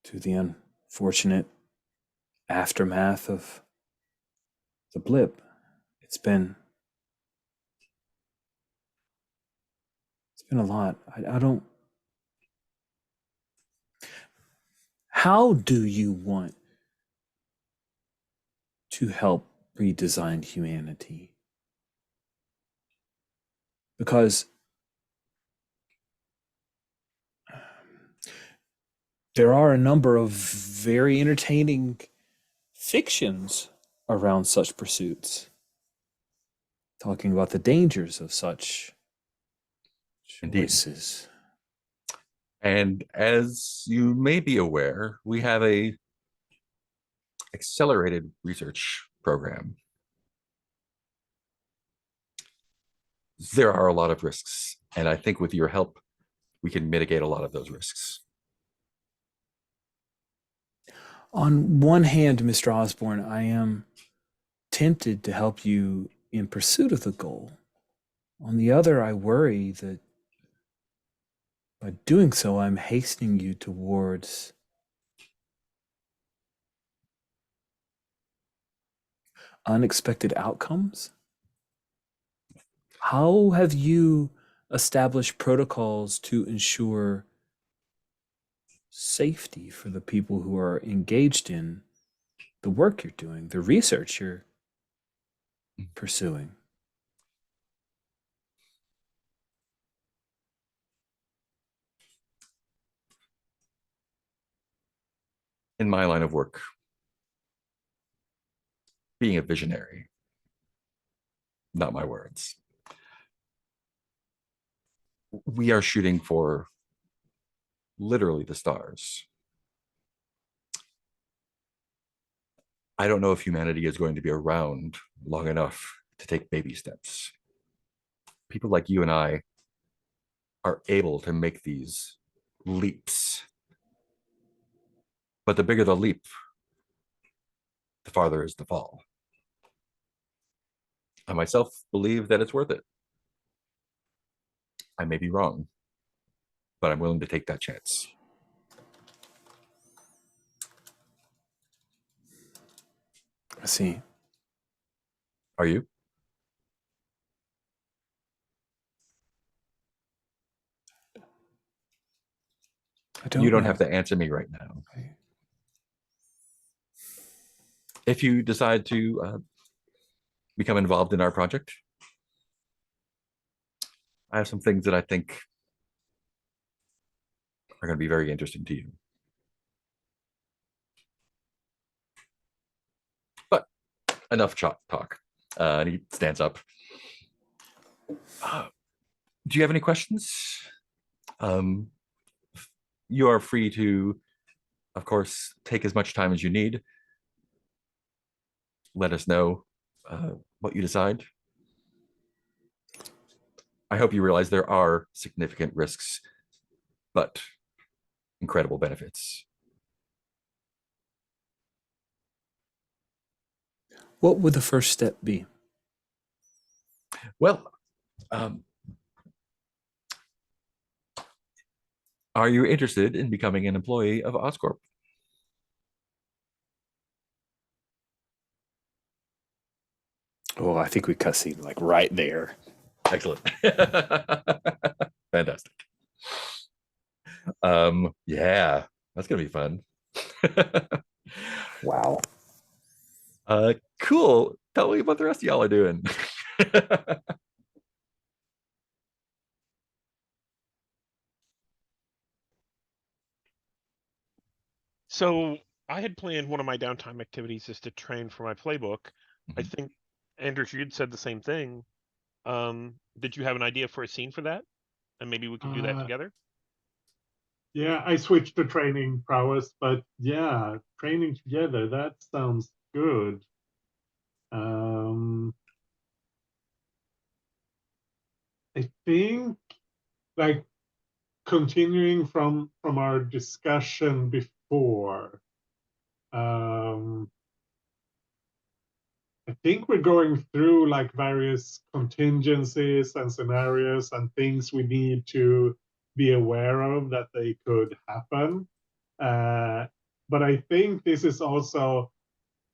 to the unfortunate aftermath of the blip. It's been a lot. I don't. How do you want to help redesign humanity? Because there are a number of very entertaining fictions around such pursuits, talking about the dangers of such Indeed. choices. And as you may be aware, we have a accelerated research program. There are a lot of risks, and I think with your help, we can mitigate a lot of those risks. On one hand, Mr. Osborne, I am tempted to help you in pursuit of the goal. On the other, I worry that by doing so, I'm hastening you towards unexpected outcomes. How have you established protocols to ensure safety for the people who are engaged in the work you're doing, the research you're pursuing? In my line of work, being a visionary, not my words. We are shooting for literally the stars. I don't know if humanity is going to be around long enough to take baby steps. People like you and I are able to make these leaps. But the bigger the leap, the farther is the fall. I myself believe that it's worth it. I may be wrong, but I'm willing to take that chance. I see. Are you? You don't know. have to answer me right now. If you decide to become involved in our project, I have some things that I think are going to be very interesting to you. But enough talk. And he stands up. Do you have any questions? You are free to, of course, take as much time as you need. Let us know what you decide. I hope you realize there are significant risks, but incredible benefits. What would the first step be? Well, are you interested in becoming an employee of Oscorp? Oh, I think we cut scene like right there. Excellent. Fantastic. Yeah, that's gonna be fun. Wow. Cool. Tell me what the rest of y'all are doing. So I had planned one of my downtime activities is to train for my playbook. I Mhm. think, Anders, you'd said the same thing. Did you have an idea for a scene for that? And maybe we could do that Uh, together? yeah, I switched to training prowess, but yeah, training together, that sounds good. Um, I think like continuing from our discussion before, um, I think we're going through like various contingencies and scenarios and things we need to be aware of that they could happen. But I think this is also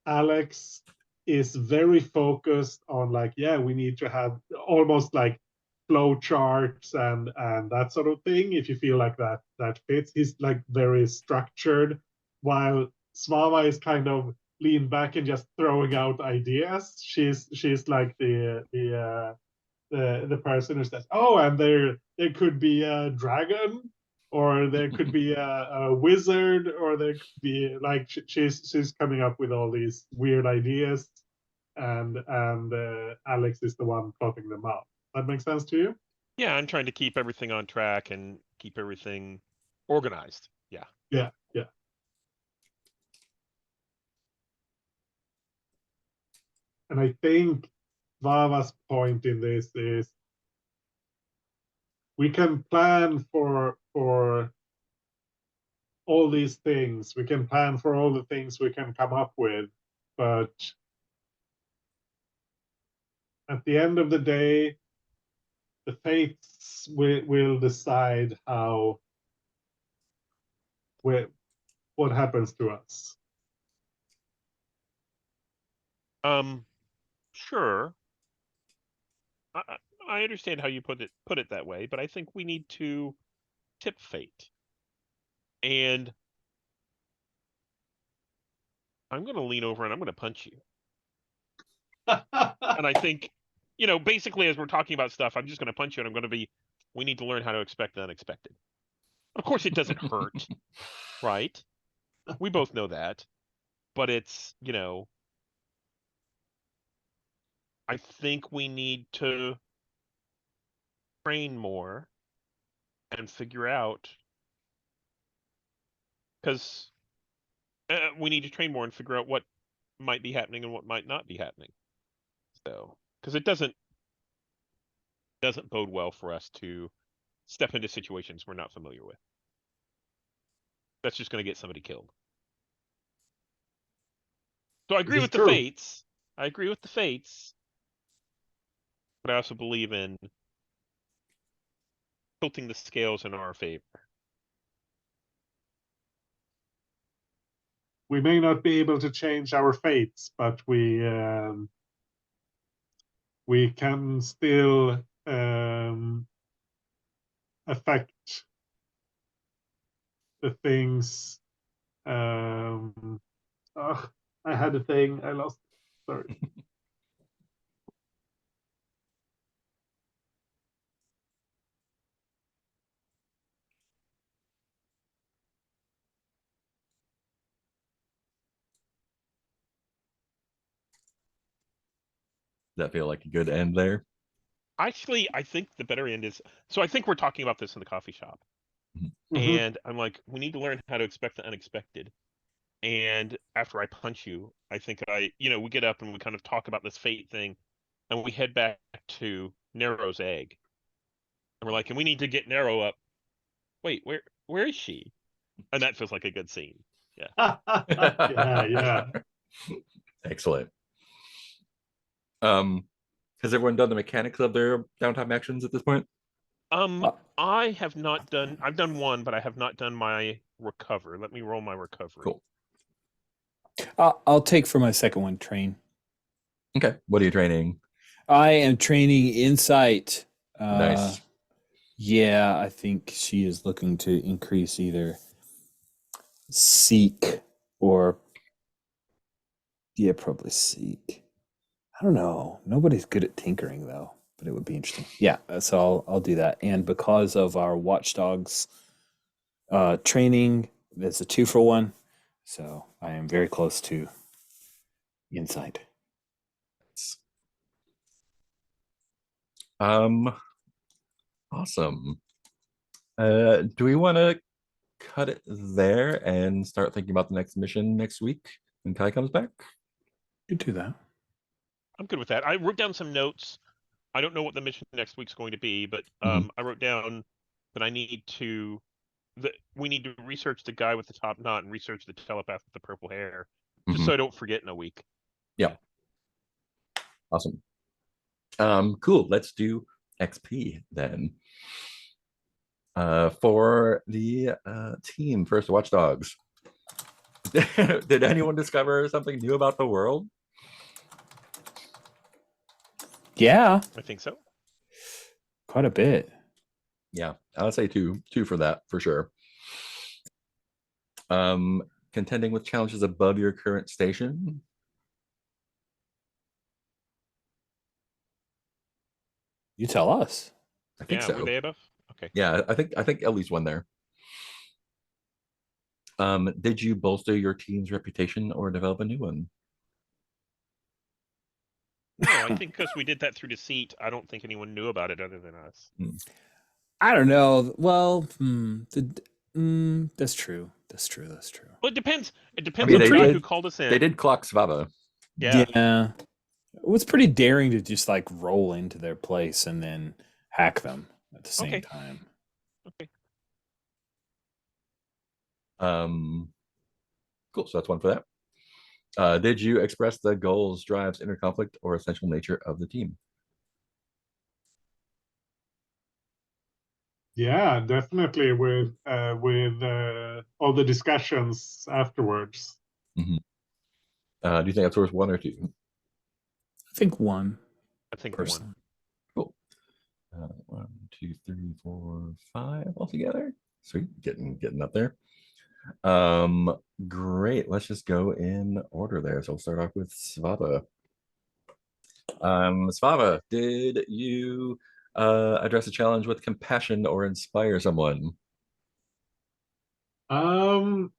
Alex is very focused on like, yeah, we need to have almost like flow charts and that sort of thing. If you feel like that fits, he's like very structured, while Svava is kind of lean back and just throwing out ideas. She's like the person who says, "Oh, and there could be a dragon, or there could be a wizard, or there could be like she's coming up with all these weird ideas, and Alex is the one plotting them out." That makes sense to you? Yeah, I'm trying to keep everything on track and keep everything organized. Yeah. Yeah, yeah. And I think Vava's point in this is we can plan for all these things. We can plan for all the things we can come up with, but at the end of the day, the fates will decide how what happens to us. Um, sure. I, I I understand how you put it that way, but I think we need to tip fate. And I'm going to lean over and I'm going to punch you. And I think, basically as we're talking about stuff, I'm just going to punch you and I'm going to be, we need to learn how to expect the unexpected. Of course, it doesn't hurt, right? We both know that. But it's, I think we need to train more and figure out, because we need to train more and figure out what might be happening and what might not be happening. So, because it doesn't bode well for us to step into situations we're not familiar with. That's just going to get somebody killed. So I agree This is with the true. fates. I agree with the fates, but I also believe in tilting the scales in our favor. We may not be able to change our fates, but we can still affect the things. Oh, I had a thing. I lost. Sorry. Does that feel like a good end there? Actually, I think the better end is, so I think we're talking about this in the coffee shop. Mhm. And I'm like, we need to learn how to expect the unexpected. And after I punch you, I think we get up and we kind of talk about this fate thing, and we head back to Nero's egg. And we're like, and we need to get Nero up. Wait, where is she? And that feels like a good scene. Yeah. Yeah, yeah. Excellent. Has everyone done the mechanics of their downtime actions at this point? Uh, I have not done. I've done one, but I have not done my recover. Let me roll my recovery. Cool. I'll take for my second one, train. Okay. What are you training? I am training insight. Nice. Yeah, I think she is looking to increase either seek or probably seek. I don't know. Nobody's good at tinkering though, but it would be interesting. Yeah, so I'll do that. And because of our watchdogs training, that's a 2-for-1. So I am very close to insight. Awesome. Do we want to cut it there and start thinking about the next mission next week when Kai comes back? You do that. I'm good with that. I wrote down some notes. I don't know what the mission next week's going to be, but I wrote down that we need to research the guy with the top knot and research the telepath with the purple hair, just so I don't forget in a week. Yeah. Awesome. Cool. Let's do XP then. For the team, first Watchdogs. Did anyone discover something new about the world? Yeah, I think so. quite a bit. Yeah, I would say two for that for sure. Contending with challenges above your current station. You tell us. I think Yeah, so. were they above? Okay. Yeah, I think at least one there. Did you bolster your team's reputation or develop a new one? No, I think because we did that through deceit, I don't think anyone knew about it other than us. I don't know. Well, that's true. That's true. Well, it depends. It I depends mean, on the they guy did. who called us in. They did clock Svava. Yeah. It was pretty daring to just like roll into their place and then hack them at the same Okay. time. Okay. Cool. So that's one for that. Did you express the goals, drives, inner conflict, or essential nature of the team? Yeah, definitely with all the discussions afterwards. Do you think that's worth one or two? I think one. I think Personally. one. Cool. 1, 2, 3, 4, 5 altogether. Sweet, getting up there. Great. Let's just go in order there. So we'll start off with Svava. Svava, did you address a challenge with compassion or inspire someone? Um,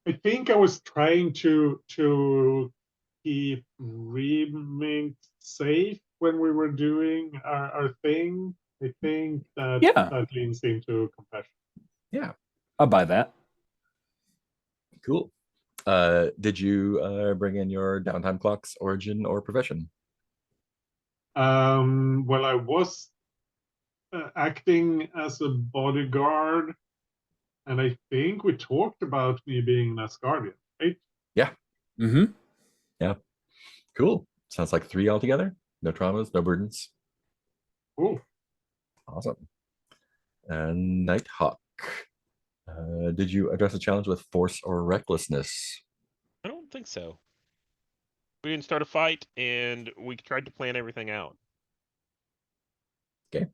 I think I was trying to keep Remink safe when we were doing our thing. I think that leans into compassion. Yeah, I'll buy that. cool. Did you bring in your downtime clocks, origin, or profession? Well, I was acting as a bodyguard, and I think we talked about me being an Asgardian, right? Yeah. Mm-hmm. Yeah. Cool. Sounds like 3 altogether. No traumas, no burdens. Cool. Awesome. And Nighthawk. Did you address a challenge with force or recklessness? I don't think so. We didn't start a fight, and we tried to plan everything out. Okay.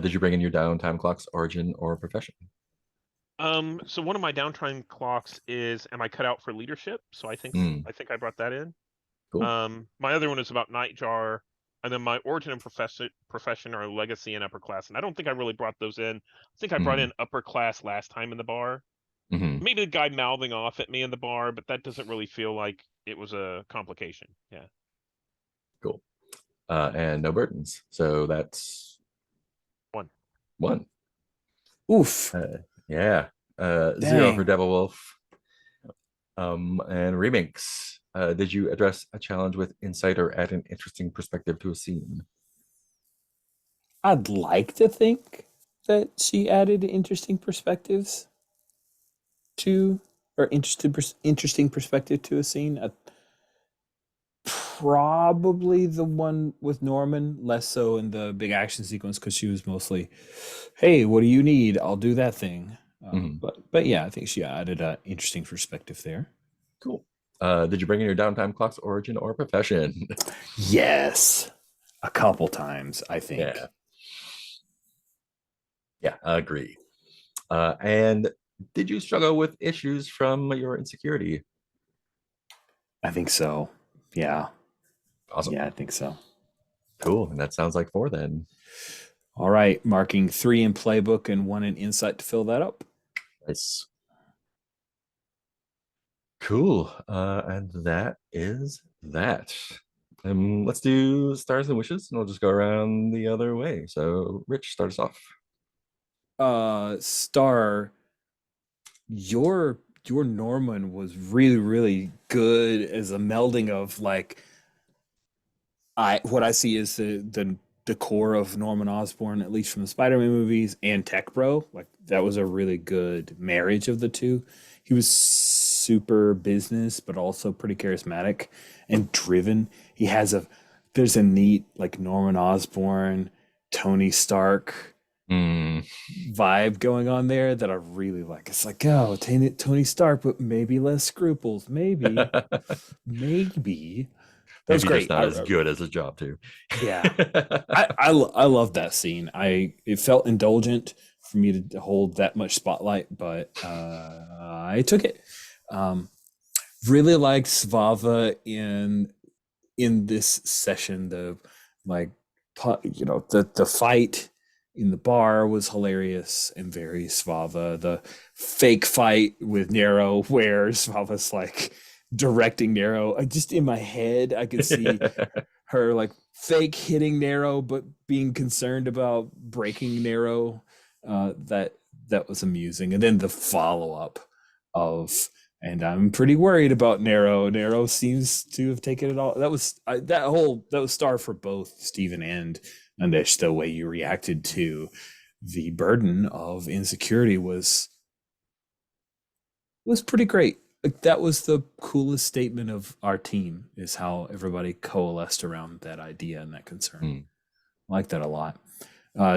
Did you bring in your downtime clocks, origin, or profession? So one of my downtime clocks is, am I cut out for leadership? So I think I brought that in. Cool. My other one is about Nightjar, and then my origin and profession are legacy and upper class. And I don't think I really brought those in. I think I brought in upper class last time in the bar. Maybe the guy mouthing off at me in the bar, but that doesn't really feel like it was a complication. Yeah. Cool. And no burdens. So that's one. Oof. Yeah. 0 Dang. for Devil Wolf. And Reminx. Did you address a challenge with insight or add an interesting perspective to a scene? I'd like to think that she added interesting perspectives to, or interesting perspective to a scene. Probably the one with Norman, less so in the big action sequence because she was mostly, "Hey, what do you need? I'll do that thing." But yeah, I think she added an interesting perspective there. Cool. Did you bring in your downtime clocks, origin, or profession? Yes, a couple times, I think. Yeah, I agree. And did you struggle with issues from your insecurity? I think so. Yeah. Awesome. Yeah, I think so. Cool. And that sounds like 4 then. All right, marking 3 in playbook and 1 in insight to fill that up. Nice. Cool. And that is that. Let's do stars and wishes, and we'll just go around the other way. So, Rich, start us off. Star, your Norman was really, really good as a melding of like what I see is the core of Norman Osborn, at least from the Spider-Man movies, and Tech Bro. Like that was a really good marriage of the two. He was super business, but also pretty charismatic and driven. He has there's a neat like Norman Osborn, Tony Stark Mm. vibe going on there that I really like. It's like, oh, Tony Stark, but maybe less scruples. Maybe, maybe. That was Maybe just great. not as good as his job too. Yeah, I love that scene. It felt indulgent for me to hold that much spotlight, but I took it. Really liked Svava in this session. The like, the fight in the bar was hilarious and very Svava. The fake fight with Nero, where Svava's like directing Nero. Just in my head, I could see her like fake hitting Nero, but being concerned about breaking Nero. That was amusing. And then the follow up of, and I'm pretty worried about Nero. Nero seems to have taken it all. That was star for both Steven and Anish. The way you reacted to the burden of insecurity was pretty great. Like that was the coolest statement of our team, is how everybody coalesced around that idea and that concern. Mm. I like that a lot.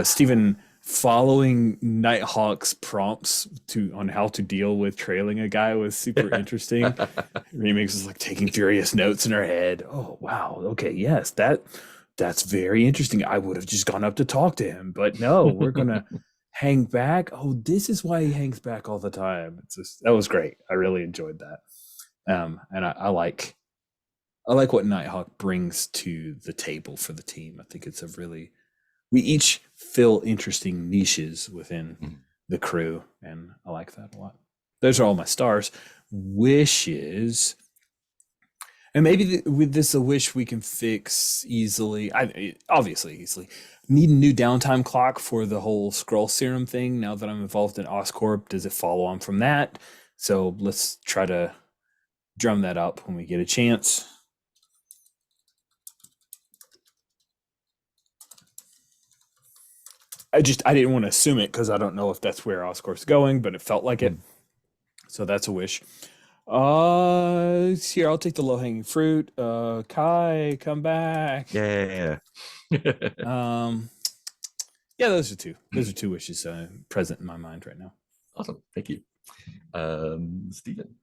Stephen following Nighthawk's prompts on how to deal with trailing a guy was super interesting. Remix is like taking furious notes in her head. Oh wow, okay, yes, that's very interesting. I would have just gone up to talk to him, but no, we're gonna hang back. Oh, this is why he hangs back all the time. That was great. I really enjoyed that. And I like what Nighthawk brings to the table for the team. I think it's we each fill interesting niches within the crew, and I like that a lot. Those are all my stars. Wishes, and maybe with this a wish we can fix easily. Obviously easily. Need a new downtime clock for the whole scroll serum thing. Now that I'm involved in Oscorp, does it follow on from that? So let's try to drum that up when we get a chance. I didn't want to assume it because I don't know if that's where Oscorp's going, but it felt like it. So that's a wish. Here, I'll take the low-hanging fruit. Kai, come back. Yeah. Yeah, those are two. Those are two wishes present in my mind right now. Awesome. Thank you. Steven.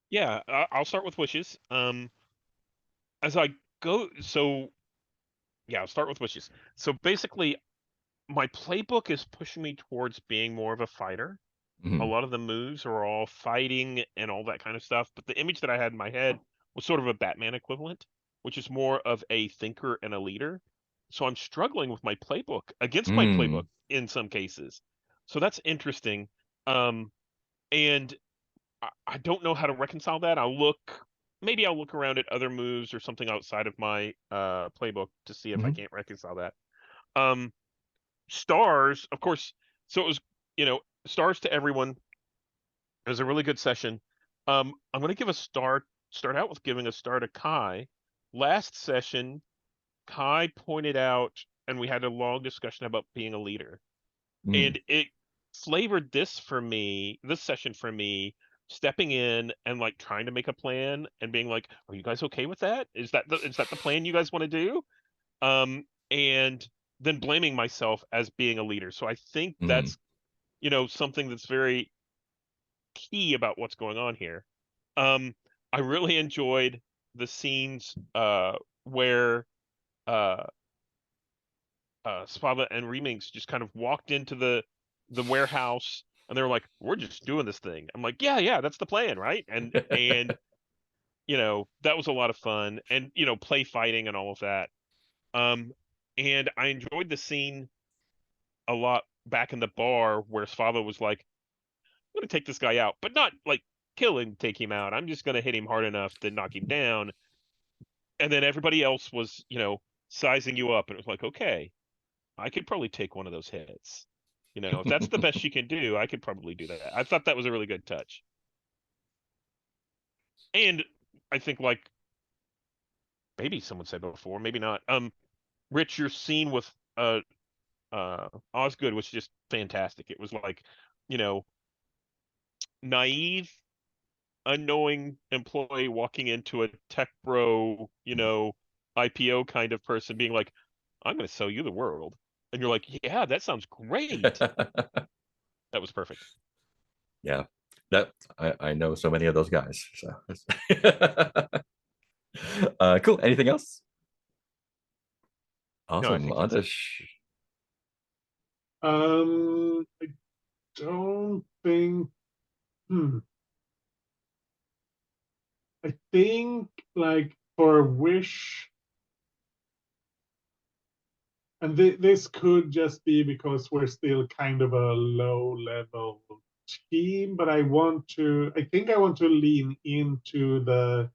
Yeah, I'll start with wishes. As I go, so yeah, I'll start with wishes. So basically, my playbook is pushing me towards being more of a fighter. Mhm. A lot of the moves are all fighting and all that kind of stuff, but the image that I had in my head was sort of a Batman equivalent, which is more of a thinker and a leader. So I'm struggling with my playbook against my playbook in some cases. So that's interesting. And I don't know how to reconcile that. Maybe I'll look around at other moves or something outside of my playbook to see if I can't reconcile that. Stars, of course. So it was, stars to everyone. It was a really good session. I'm going to give a start out with giving a star to Kai. Last session, Kai pointed out, and we had a long discussion about being a leader. And it flavored this session for me, stepping in and like trying to make a plan and being like, are you guys okay with that? Is that the plan you guys want to do? And then blaming myself as being a leader. So I think that's, something that's very key about what's going on here. I really enjoyed the scenes where Spava and Remix just kind of walked into the warehouse and they were like, "We're just doing this thing." I'm like, "Yeah, that's the plan, right?" And that was a lot of fun, and play fighting and all of that. And I enjoyed the scene a lot back in the bar where Svava was like, I'm gonna take this guy out, but not like kill him, take him out. I'm just gonna hit him hard enough to knock him down. And then everybody else was, sizing you up, and it was like, okay, I could probably take one of those hits. If that's the best she can do, I could probably do that. I thought that was a really good touch. And I think, like maybe someone said before, maybe not. Rich, your scene with Osgood was just fantastic. It was like, you know, naive, unknowing employee walking into a tech bro, IPO kind of person being like, I'm going to sell you the world. And you're like, yeah, that sounds great. That was perfect. Yeah, that I know so many of those guys. So cool. Anything else? No, I Awesome. think that's it. Ondish. I don't think. I think like for Wish, and this could just be because we're still kind of a low level team, but I think I want to lean into the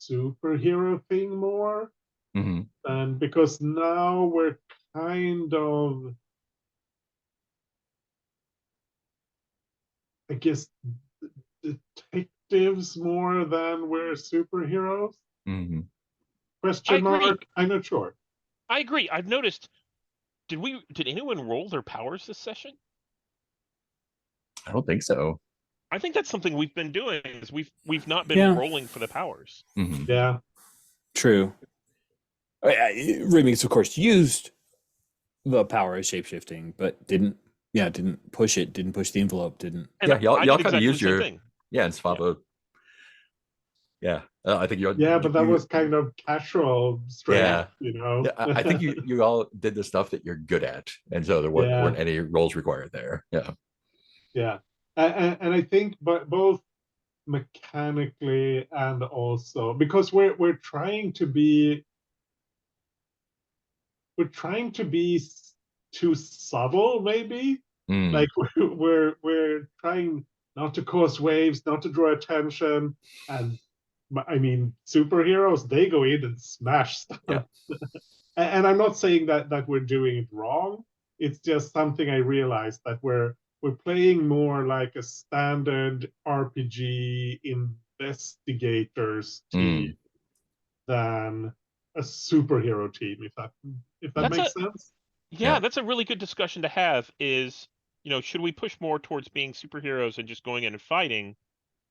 superhero thing more. Mm-hmm. And because now we're kind of, I guess, detectives more than we're superheroes. Mm-hmm. Question mark? I'm not sure. I agree. I've noticed. Did anyone roll their powers this session? I don't think so. I think that's something we've been doing is we've not been Yeah. rolling for the powers. Mm-hmm. Yeah. True. Remix, of course, used the power of shapeshifting, but didn't push it, didn't push the envelope, didn't. And Yeah, y'all I did kind of exactly used the same your thing. and Svava. Yeah, I think you. Yeah, but that you, was kind of casual straight, Yeah. Yeah, I think you all did the stuff that you're good at, and so there weren't any roles required there. Yeah. Yeah. And I think but both mechanically and also because we're trying to be too subtle, maybe. Mm. Like we're trying not to cause waves, not to draw attention, and I mean superheroes, they go in and smash stuff. Yeah. And I'm not saying that we're doing it wrong. It's just something I realized that we're playing more like a standard RPG investigators team than a superhero team, if that makes sense. Yeah, that's a really good discussion to have is, should we push more towards being superheroes and just going in and fighting?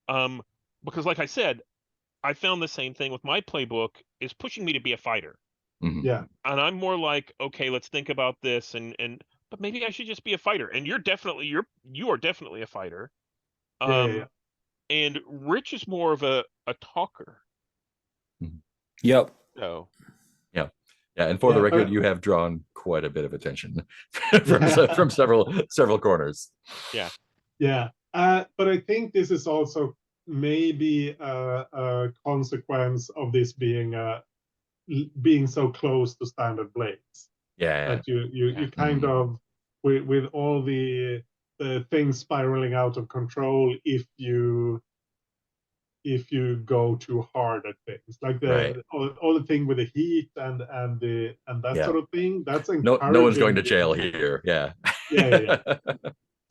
Because like I said, I found the same thing with my playbook is pushing me to be a fighter. Mm-hmm. Yeah. And I'm more like, okay, let's think about this but maybe I should just be a fighter. And you are definitely a fighter. Yeah. And Rich is more of a talker. Mm-hmm. Yep. So yeah, and for the record, you have drawn quite a bit of attention from several corners. Yeah. But I think this is also maybe a consequence of this being so close to standard blades. Yeah. That you kind of with all the things spiraling out of control if you go too hard at things, like all the thing with the heat and that sort of thing. That's encouraging. No one's going to jail here. Yeah. Yeah.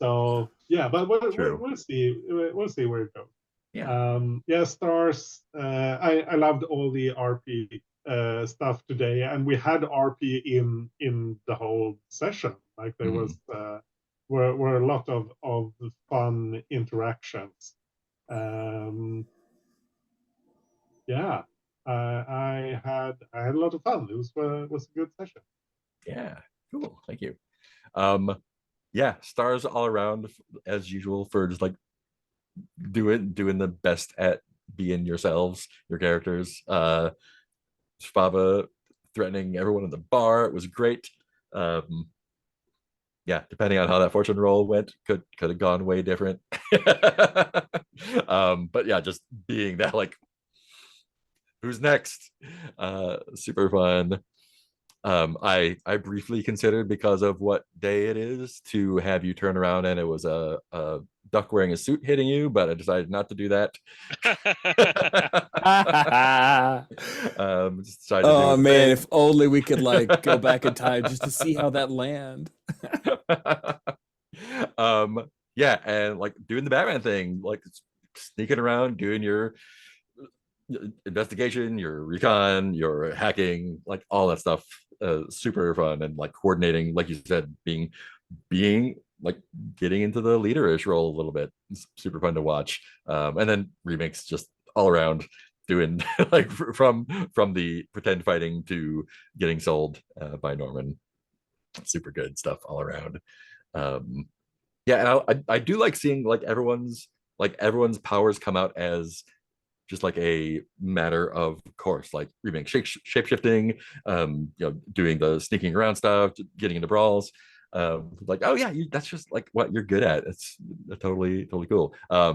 So yeah, but we'll see. We'll see where it goes. Yeah. Stars. I loved all the RP stuff today, and we had RP in the whole session. Like there was were a lot of fun interactions. Yeah, I had a lot of fun. It was a good session. Yeah, cool. Thank you. Yeah, stars all around as usual for just like doing the best at being yourselves, your characters. Spava threatening everyone in the bar. It was great. Yeah, depending on how that fortune roll went, could have gone way different. But yeah, just being that like, who's next? Super fun. I briefly considered, because of what day it is, to have you turn around and it was a duck wearing a suit hitting you, but I decided not to do that. Just decided to do Oh it man, today. if only we could like go back in time just to see how that land. Yeah, and like doing the Batman thing, like sneaking around, doing your investigation, your recon, your hacking, like all that stuff. Super fun, and like coordinating, like you said, being like getting into the leaderish role a little bit. It's super fun to watch. And then remakes just all around doing like from the pretend fighting to getting sold by Norman. Super good stuff all around. Yeah, and I do like seeing like everyone's powers come out as just like a matter of course, like remake shape shifting, doing the sneaking around stuff, getting into brawls. Like, oh yeah, that's just like what you're good at. It's totally cool. I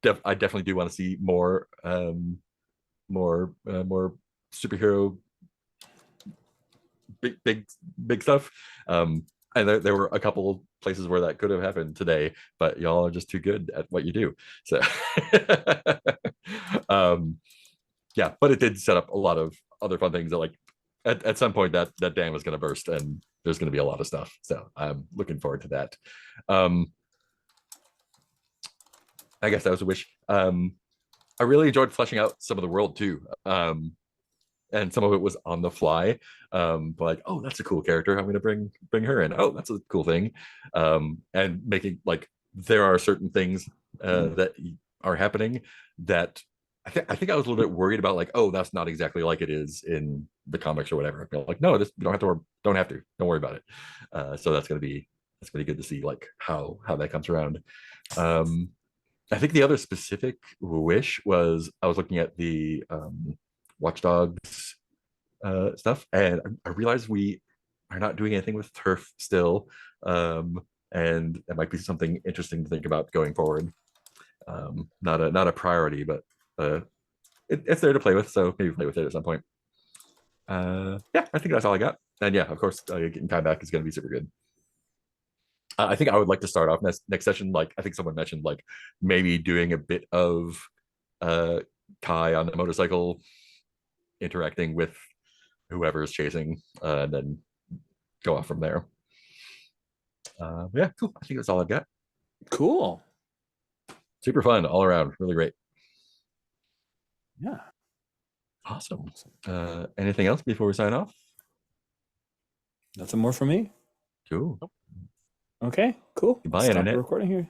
definitely do want to see more superhero big stuff. And there were a couple places where that could have happened today, but y'all are just too good at what you do. So yeah, but it did set up a lot of other fun things that like at some point that dam was going to burst and there's going to be a lot of stuff. So I'm looking forward to that. I guess that was a wish. I really enjoyed fleshing out some of the world too. And some of it was on the fly. But like, oh, that's a cool character, I'm going to bring her in. Oh, that's a cool thing. And making like there are certain things that are happening that I think I was a little bit worried about, like, oh, that's not exactly like it is in the comics or whatever. I'm like, no, this, you don't have to worry about it. So that's gonna be good to see like how that comes around. I think the other specific wish was I was looking at the Watchdogs stuff, and I realized we are not doing anything with turf still, and it might be something interesting to think about going forward. Not a priority, but it's there to play with, so maybe play with it at some point. Yeah, I think that's all I got. And yeah, of course, getting time back is going to be super good. I think I would like to start off next session. Like I think someone mentioned, like maybe doing a bit of Kai on the motorcycle, interacting with whoever is chasing, and then go off from there. Yeah, cool. I think that's all I've got. Cool. Super fun all around. Really great. Yeah. Awesome. Anything else before we sign off? Nothing more for me. Cool. Okay, cool. Goodbye, Stop Internet. the recording here.